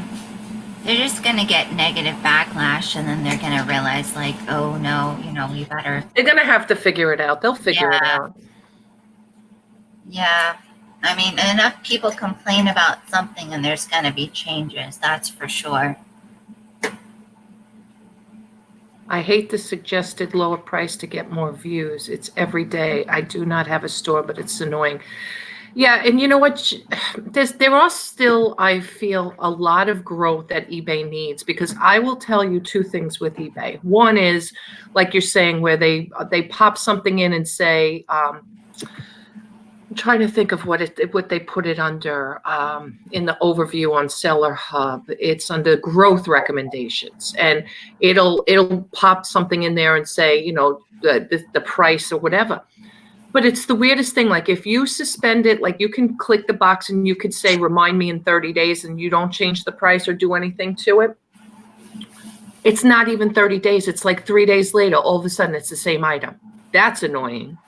they're just gonna get negative backlash, and then they're gonna realize, like, oh no, we better. They're going to have to figure it out. They'll figure it out. Yeah. I mean, enough people complain about something, and there's gonna be changes. That's for sure. I hate the suggested lower price to get more views. It's every day. I do not have a store, but it's annoying. Yeah, and you know what? There are still, I feel, a lot of growth that eBay needs, because I will tell you two things with eBay. One is, like you're saying, where they pop something in and say, I'm trying to think of what they put it under in the overview on Seller Hub. It's under growth recommendations, and it'll pop something in there and say, the price or whatever. But it's the weirdest thing. Like if you suspend it, like you can click the box and you could say, remind me in 30 days and you don't change the price or do anything to it. It's not even 30 days. It's like 3 days later, all of a sudden it's the same item. That's annoying.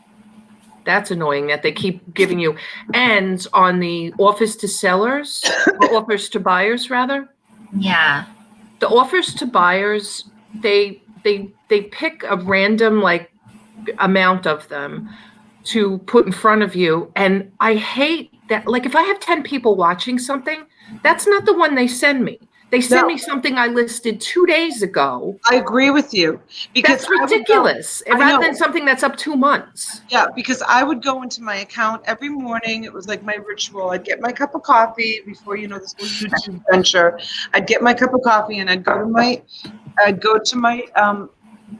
That's annoying that they keep giving you. And on the offers to sellers, or offers to buyers rather, Yeah. the offers to buyers, they pick a random like amount of them to put in front of you. And I hate that. Like if I have 10 people watching something, that's not the one they send me. They send me something I listed 2 days ago. I agree with you because That's ridiculous. I Rather know. than something that's up 2 months. Yeah, because I would go into my account every morning. It was like my ritual. I'd get my cup of coffee before, this whole YouTube venture. I'd get my cup of coffee and I'd go to my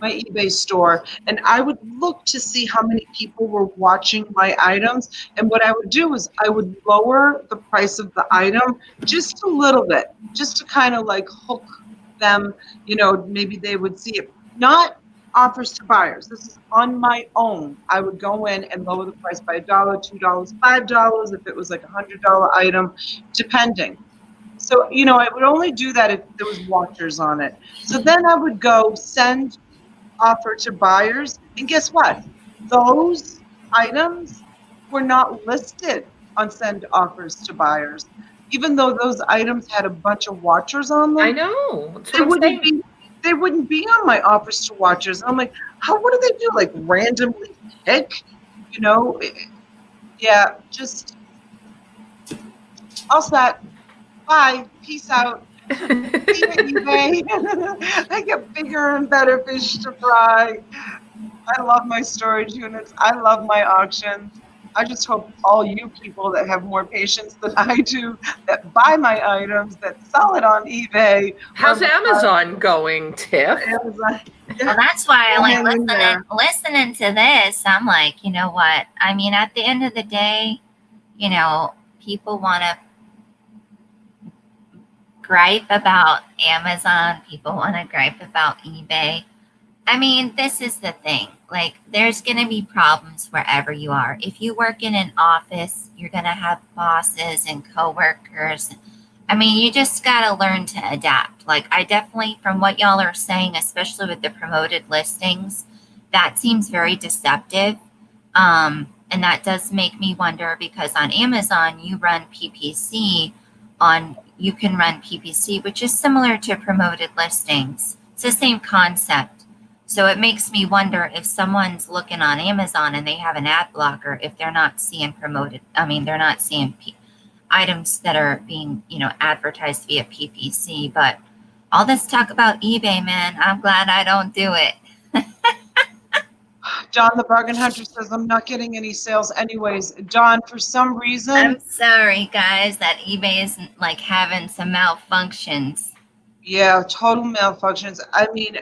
my eBay store, and I would look to see how many people were watching my items. And what I would do is I would lower the price of the item just a little bit, just to kind of like hook them. Maybe they would see it. Not offers to buyers. This is on my own. I would go in and lower the price by $1, $2, $5 if it was like $100 item, depending. So, I would only do that if there was watchers on it. So then I would go send offer to buyers, and guess what? Those items were not listed on send offers to buyers, even though those items had a bunch of watchers on them. I know. That's what I'm saying. They wouldn't be on my offers to watchers. I'm like, what do they do? Like randomly pick? Yeah, just all set. Bye. Peace out. See you at eBay. I get bigger and better fish to fry. I love my storage units. I love my auctions. I just hope all you people that have more patience than I do, that buy my items, that sell it on eBay. How's Amazon going, Tiff? Amazon. Well, that's why I like Hang in there. listening to this. I'm like, you know what? I mean, at the end of the day, people want to gripe about Amazon. People want to gripe about eBay. I mean, this is the thing. Like, there's going to be problems wherever you are. If you work in an office, you're going to have bosses and coworkers. I mean, you just got to learn to adapt. Like, I definitely, from what y'all are saying, especially with the promoted listings, that seems very deceptive. And that does make me wonder, because on Amazon, you can run PPC, which is similar to promoted listings. It's the same concept. So it makes me wonder if someone's looking on Amazon and they have an ad blocker, if they're not seeing they're not seeing items that are being, advertised via PPC. But all this talk about eBay, man, I'm glad I don't do it. John, the bargain hunter, says, I'm not getting any sales anyways. John, for some reason. I'm sorry, guys, that eBay isn't like having some malfunctions. Yeah, total malfunctions. I mean,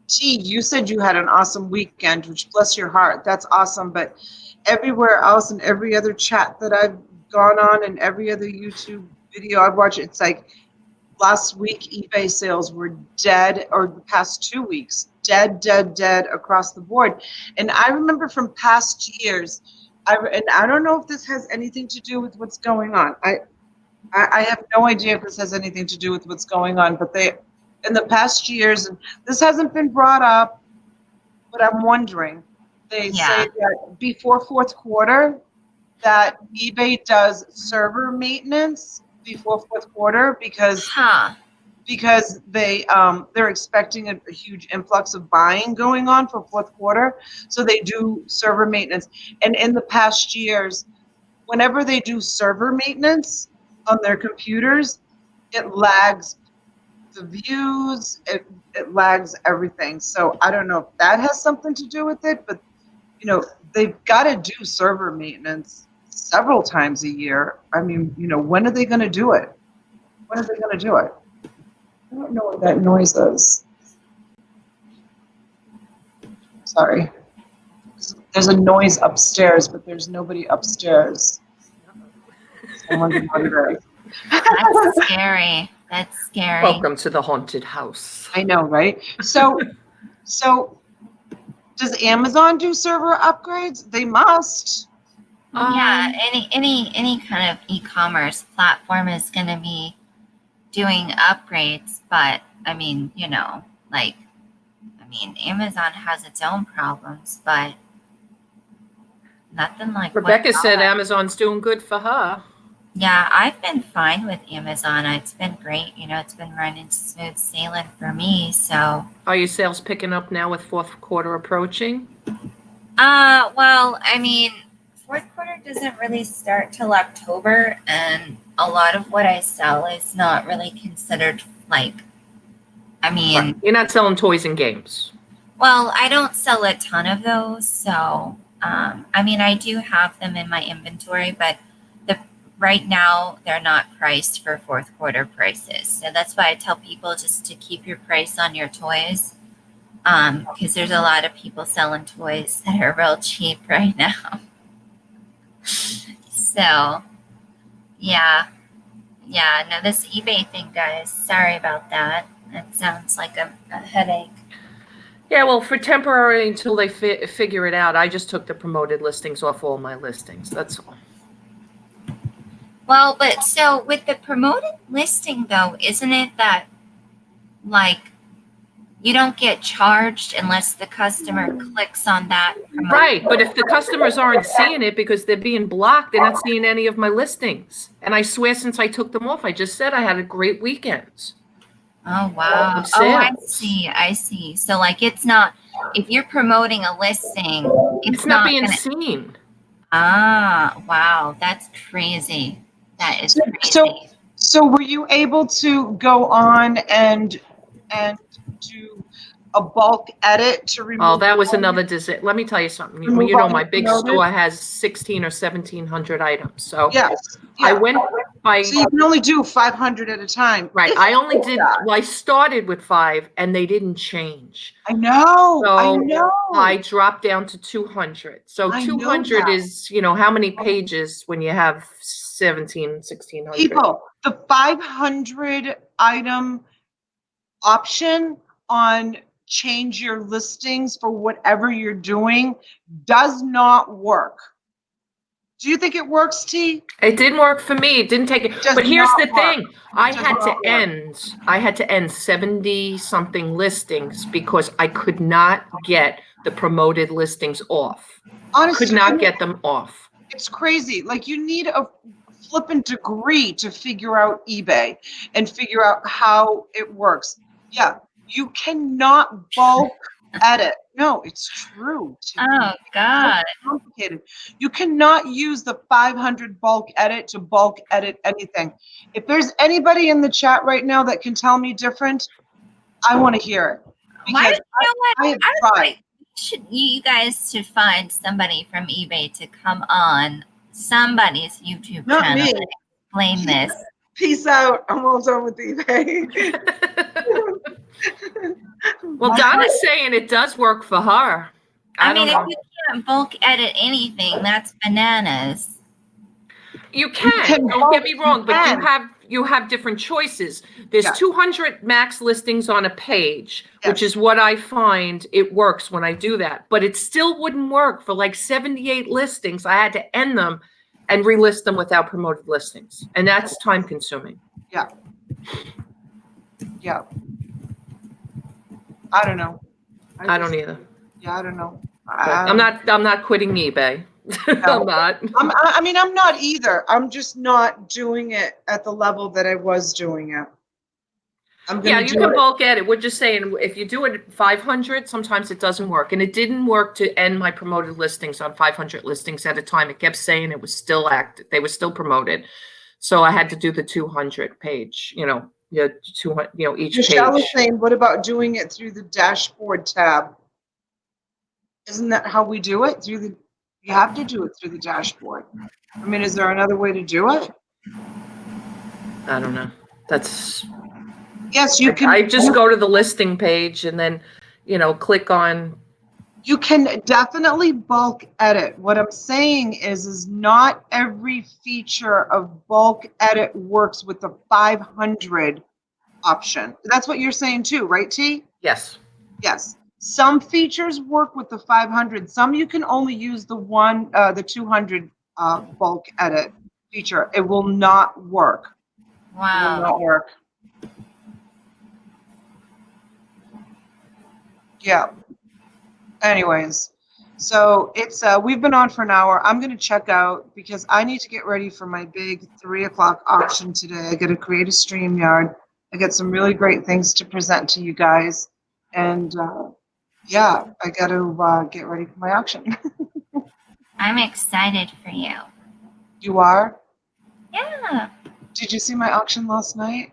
gee, you said you had an awesome weekend, which bless your heart. That's awesome. But everywhere else and every other chat that I've gone on and every other YouTube video I've watched, it's like last week eBay sales were dead, or the past 2 weeks, dead across the board. And I remember from past years, and I don't know if this has anything to do with what's going on. I have no idea if this has anything to do with what's going on, but in the past years, and this hasn't been brought up, but I'm wondering, they say that before fourth quarter, that eBay does server maintenance before fourth quarter because they're expecting a huge influx of buying going on for fourth quarter, so they do server maintenance. And in the past years, whenever they do server maintenance on their computers, it lags the views, it lags everything. So I don't know if that has something to do with it, but they've got to do server maintenance several times a year. I mean, when are they going to do it? When are they going to do it? I don't know what that noise is. Sorry. There's a noise upstairs, but there's nobody upstairs. So I'm wondering what it is. That's scary. That's scary. Welcome to the haunted house. I know, right? So Does Amazon do server upgrades? They must. Yeah, any kind of e-commerce platform is going to be doing upgrades, but I mean, Amazon has its own problems, but nothing like what Rebecca said Amazon's doing good for her. Yeah, I've been fine with Amazon. It's been great. It's been running smooth sailing for me. So, Are your sales picking up now with fourth quarter approaching? well, fourth quarter doesn't really start till October, and a lot of what I sell is not really considered Right. You're not selling toys and games. well, I don't sell a ton of those, so I do have them in my inventory, but right now they're not priced for fourth quarter prices. So that's why I tell people just to keep your price on your toys, because there's a lot of people selling toys that are real cheap right now. So no, this eBay thing, guys, sorry about that. That sounds like a headache. Yeah, well, for temporary until they figure it out, I just took the promoted listings off all my listings. That's all. Well, but so with the promoted listing, though, isn't it that you don't get charged unless the customer clicks on that promoted? Right, but if the customers aren't seeing it because they're being blocked, they're not seeing any of my listings. And I swear since I took them off, I just said I had a great weekend. Oh, wow. Of Oh, I sales. see. So it's not, if you're promoting a listing, It's not being seen. Ah, wow. That's crazy. That is crazy. So were you able to go on and do a bulk edit to remove? Oh, that was another disaster. Let me tell you something. My big store has 1,600 or 1,700 items. So yes, I went by. So you can only do 500 at a time. Right. I only did. Well, I started with 5, and they didn't change. I know. So I know. I dropped down to 200. So I know 200 that. is, how many pages when you have 1,600? People, the 500 item option on change your listings for whatever you're doing does not work. Do you think it works, T? It didn't work for me. It didn't take it. But here's the thing. I had to end 70 something listings because I could not get the promoted listings off. Honestly, Could not get them off. It's crazy. You need a flipping degree to figure out eBay and figure out how it works. Yeah, you cannot bulk edit. No, it's true. Oh, God. It's complicated. You cannot use the 500 bulk edit to bulk edit anything. If there's anybody in the chat right now that can tell me different, I want to hear it. Because I have tried. You guys should find somebody from eBay to come on somebody's YouTube channel and explain this. Peace out. I'm all done with eBay. Well, Donna's saying it does work for her. I don't know. If you can't bulk edit anything, that's bananas. You can. Don't get me wrong, but you have different choices. There's 200 max listings on a page, which is what I find it works when I do that. But it still wouldn't work for 78 listings. I had to end them and relist them without promoted listings, and that's time consuming. Yeah. I don't know. I don't either. Yeah, I don't know. I'm not quitting eBay. No. I'm not. I'm not either. I'm just not doing it at the level that I was doing it. You can bulk edit. We're just saying if you do it at 500, sometimes it doesn't work. And it didn't work to end my promoted listings on 500 listings at a time. It kept saying it was still active. They were still promoted. So I had to do the 200 page, 200, each Michelle page. is saying, what about doing it through the dashboard tab? Isn't that how we do it? You have to do it through the dashboard. Is there another way to do it? I don't know. Yes, you can. I just go to the listing page and then, click on. You can definitely bulk edit. What I'm saying is not every feature of bulk edit works with the 500 option. That's what you're saying too, right, T? Yes. Yes. Some features work with the 500. Some you can only use the 200 bulk edit feature. It will not work. It will Wow. not work. Yeah. Anyways, so it's we've been on for an hour. I'm gonna check out because I need to get ready for my big 3 o'clock auction today. I got to create a StreamYard. I got some really great things to present to you guys, and yeah, I got to get ready for my auction. I'm excited for you. You are? Yeah. Did you see my auction last night?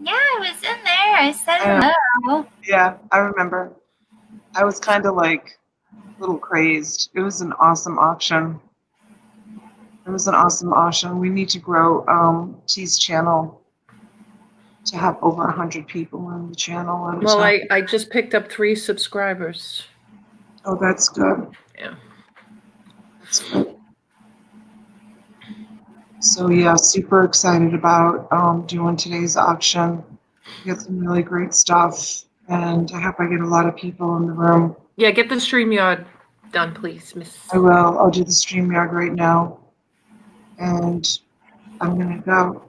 Yeah, I was in there. I said I hello. Yeah, I remember. I was kind of like a little crazed. It was an awesome auction. It was an awesome auction. We need to grow T's channel to have over 100 people on the channel at a Well, time. I just picked up 3 subscribers. Oh, that's good. Yeah. That's good. So yeah, super excited about doing today's auction. We got some really great stuff, and I hope I get a lot of people in the room. Yeah, get the StreamYard done, please, Miss. I will. I'll do the StreamYard right now, and I'm gonna go.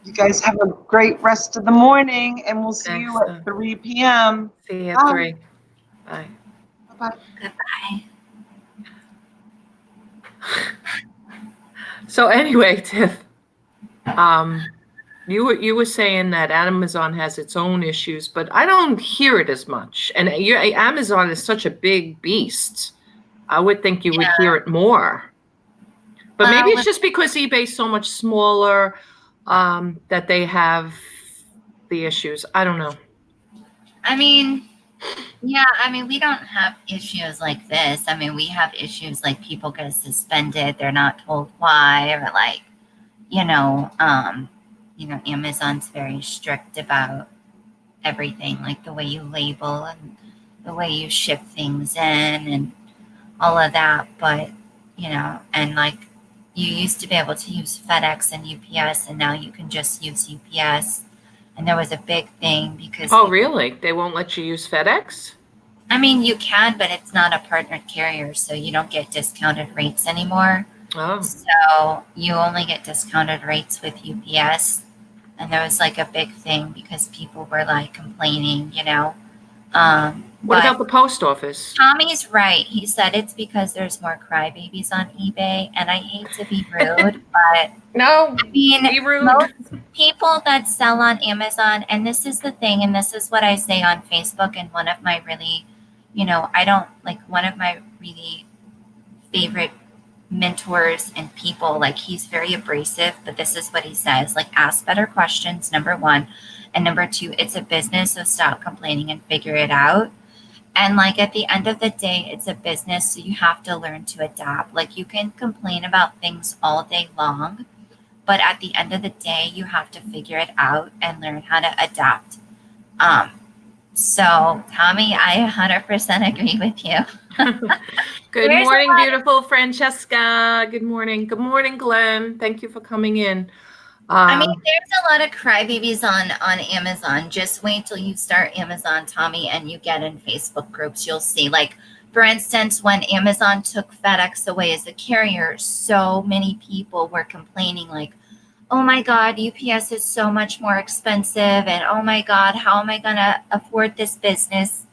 You guys have a great rest of the morning, and we'll see you Thanks. at 3 p.m. See you at Bye. 3. Bye. Bye-bye. Goodbye. So anyway, Tiff, you were saying that Amazon has its own issues, but I don't hear it as much. And Amazon is such a big beast. I would think you would hear it more. But maybe it's just because eBay's so much smaller that they have the issues. I don't know. I mean, yeah, I mean, we don't have issues like this. I mean, we have issues like people get suspended, they're not told why, or like, Amazon's very strict about everything, like the way you label and the way you ship things in and all of that. But, and like you used to be able to use FedEx and UPS, and now you can just use UPS. And there was a big thing because. Oh, really? They won't let you use FedEx? I mean, you can, but it's not a partnered carrier, so you don't get discounted rates anymore. Oh. So you only get discounted rates with UPS. And there was like a big thing because people were like complaining, What about the post office? Tommy's right. He said it's because there's more crybabies on eBay. And I hate to be rude, but No, I mean, be rude. most people that sell on Amazon, and this is the thing, and this is what I say on Facebook, and one of my really, one of my really favorite mentors and people, like he's very abrasive, but this is what he says, like ask better questions, number one. And number two, it's a business, so stop complaining and figure it out. And like at the end of the day, it's a business, so you have to learn to adapt. Like you can complain about things all day long, but at the end of the day, you have to figure it out and learn how to adapt. So Tommy, I 100% agree with you. Good morning, beautiful Francesca. Good morning. Good morning, Glenn. Thank you for coming in. I mean, there's a lot of crybabies on Amazon. Just wait till you start Amazon, Tommy, and you get in Facebook groups. You'll see, like, for instance, when Amazon took FedEx away as a carrier, so many people were complaining, like, oh my God, UPS is so much more expensive. And oh my God, how am I going to afford this business?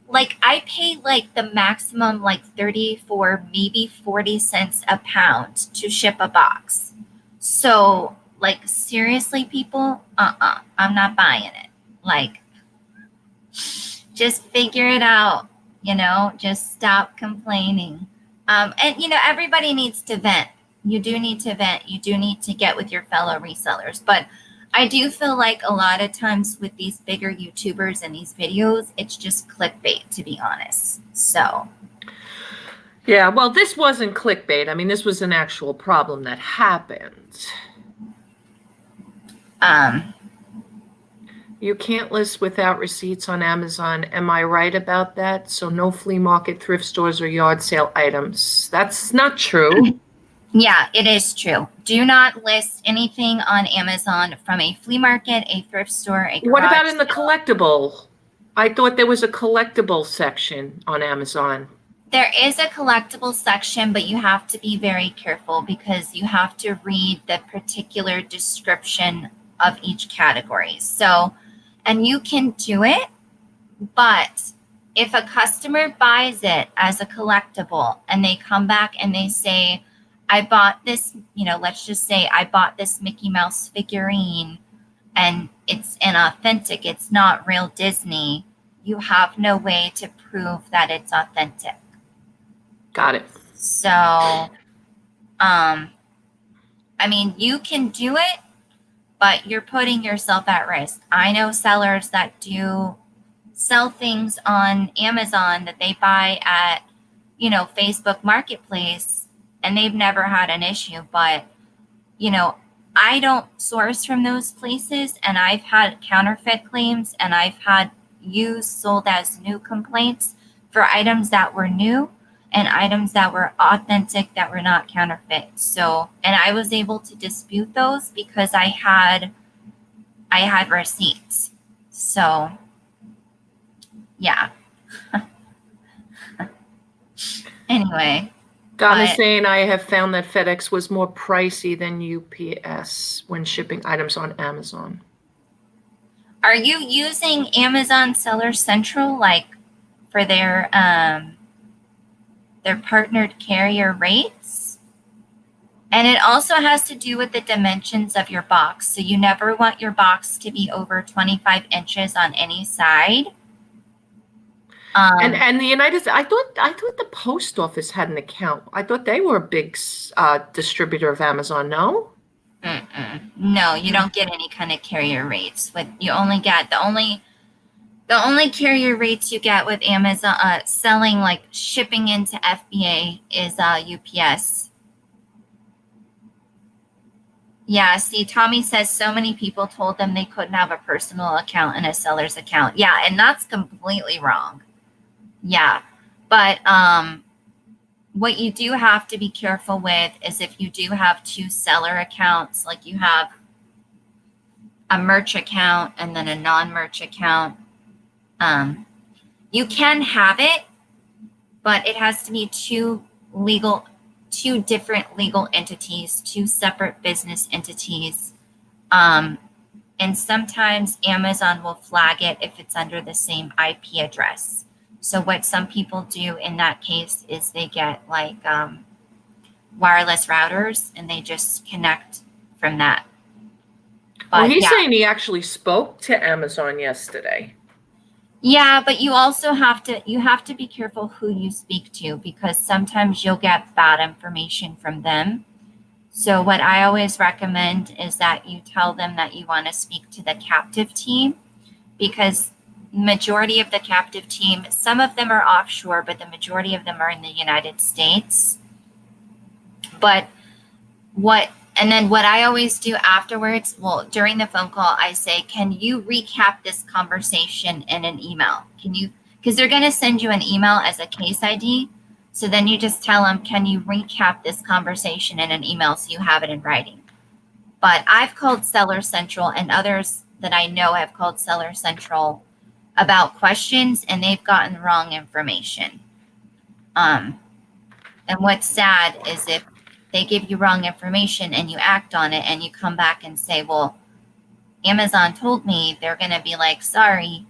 Like I pay like the maximum, like 34, maybe 40 cents a pound to ship a box. So like, seriously, people, I'm not buying it. Like, just figure it out, just stop complaining. And, everybody needs to vent. You do need to vent. You do need to get with your fellow resellers. But I do feel like a lot of times with these bigger YouTubers and these videos, it's just clickbait, to be honest. So. Yeah, well, this wasn't clickbait. I mean, this was an actual problem that happened. You can't list without receipts on Amazon. Am I right about that? So no flea market, thrift stores, or yard sale items. That's not true. Yeah, it is true. Do not list anything on Amazon from a flea market, a thrift store, a garage What about in the sale. collectible I thought there was a collectible section on Amazon. There is a collectible section, but you have to be very careful because you have to read the particular description of each category. So, and you can do it, but if a customer buys it as a collectible and they come back and they say, I bought this, let's just say I bought this Mickey Mouse figurine and it's inauthentic, it's not real Disney, you have no way to prove that it's authentic. Got it. So, I mean, you can do it, but you're putting yourself at risk. I know sellers that do sell things on Amazon that they buy at, Facebook Marketplace, and they've never had an issue. But, I don't source from those places, and I've had counterfeit claims, and I've had used sold as new complaints for items that were new and items that were authentic that were not counterfeit. So, and I was able to dispute those because I had receipts. So, yeah. Anyway. Donna's saying I have found that FedEx was more pricey than UPS when shipping items on Amazon. Are you using Amazon Seller Central like for their partnered carrier rates? And it also has to do with the dimensions of your box. So you never want your box to be over 25 inches on any side. And the United States, I thought the post office had an account. I thought they were a big distributor of Amazon. No. No, you don't get any kind of carrier rates. What you only get, the only carrier rates you get with Amazon selling, like shipping into FBA, is UPS. Yeah, see, Tommy says so many people told them they couldn't have a personal account and a seller's account. Yeah, and that's completely wrong. Yeah, but what you do have to be careful with is if you do have two seller accounts, like you have a merch account and then a non-merch account, you can have it, but it has to be two different legal entities, two separate business entities. And sometimes Amazon will flag it if it's under the same IP address. So what some people do in that case is they get like wireless routers and they just connect from that. But well, he's saying he actually spoke to Amazon yesterday. Yeah, but you also have to be careful who you speak to, because sometimes you'll get bad information from them. So what I always recommend is that you tell them that you want to speak to the captive team, because majority of the captive team, some of them are offshore, but the majority of them are in the United States. But what I always do afterwards, well, during the phone call, I say, can you recap this conversation in an email? Because they're going to send you an email as a case ID. So then you just tell them, can you recap this conversation in an email so you have it in writing? But I've called Seller Central, and others that I know have called Seller Central about questions, and they've gotten wrong information. And what's sad is if they give you wrong information and you act on it and you come back and say, well, Amazon told me, they're going to be like, sorry.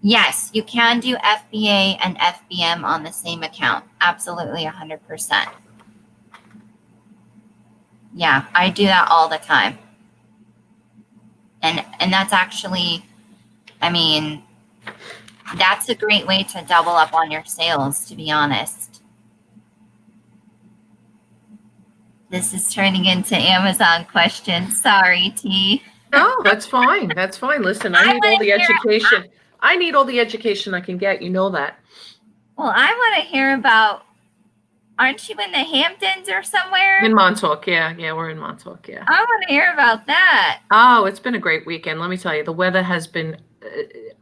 Yes, you can do FBA and FBM on the same account. Absolutely, 100%. Yeah, I do that all the time. And that's actually, I mean, that's a great way to double up on your sales, to be honest. This is turning into Amazon questions. Sorry, T. No, that's fine. That's fine. Listen, I need all the education. I need all the education I can get. You know that. Well, I want to hear about, aren't you in the Hamptons or somewhere? In Montauk, yeah. Yeah, we're in Montauk, yeah. I want to hear about that. Oh, it's been a great weekend. Let me tell you, the weather has been,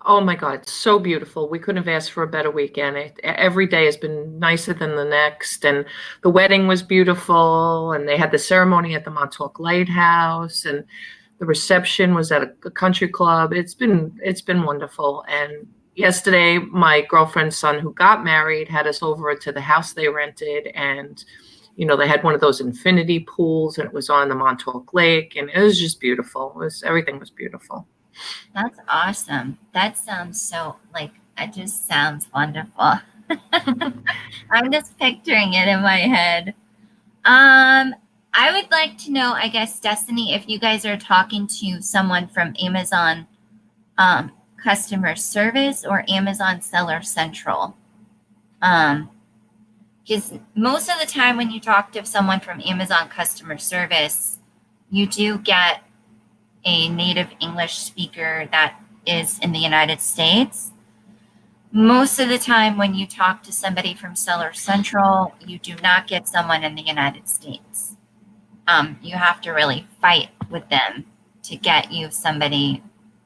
oh my God, so beautiful. We couldn't have asked for a better weekend. Every day has been nicer than the next. And the wedding was beautiful. And they had the ceremony at the Montauk Lighthouse. And The reception was at a country club. It's been wonderful. And yesterday, my girlfriend's son who got married had us over to the house they rented, and they had one of those infinity pools, and it was on the Montauk Lake, and it was just beautiful. Everything was beautiful. That's awesome. That sounds so it just sounds wonderful. I'm just picturing it in my head. I would like to know, I guess, Destiny, if you guys are talking to someone from Amazon customer service or Amazon Seller Central. Because most of the time when you talk to someone from Amazon customer service, you do get a native English speaker that is in the United States. Most of the time when you talk to somebody from Seller Central, you do not get someone in the United States. You have to really fight with them to get you somebody.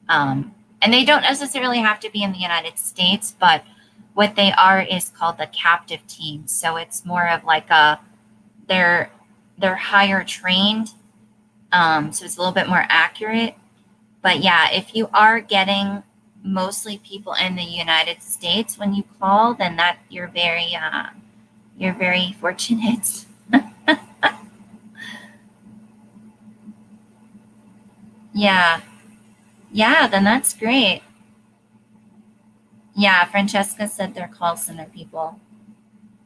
And they don't necessarily have to be in the United States, but what they are is called the captive team. So it's more of like they're higher trained. So it's a little bit more accurate. But yeah, if you are getting mostly people in the United States when you call, then you're very fortunate. Yeah. Yeah, then that's great. Yeah, Francesca said they're call center people.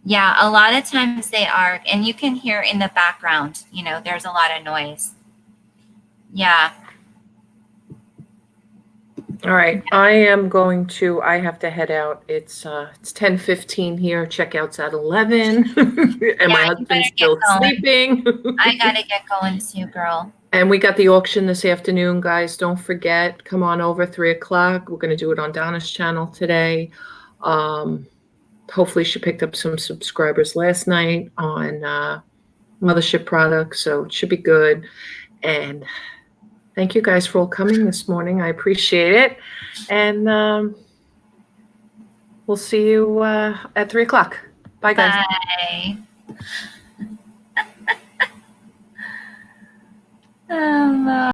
Yeah, a lot of times they are, and you can hear in the background, there's a lot of noise. Yeah. All right, I have to head out. It's 10:15 here. Checkout's at 11. And my husband's still sleeping. I gotta get going too, girl. And we got the auction this afternoon, guys. Don't forget, come on over 3:00. We're going to do it on Donna's channel today. Hopefully she picked up some subscribers last night on Mothership products, so it should be good. And thank you guys for all coming this morning. I appreciate it. And we'll see you at 3:00. Bye, guys. Bye. Oh,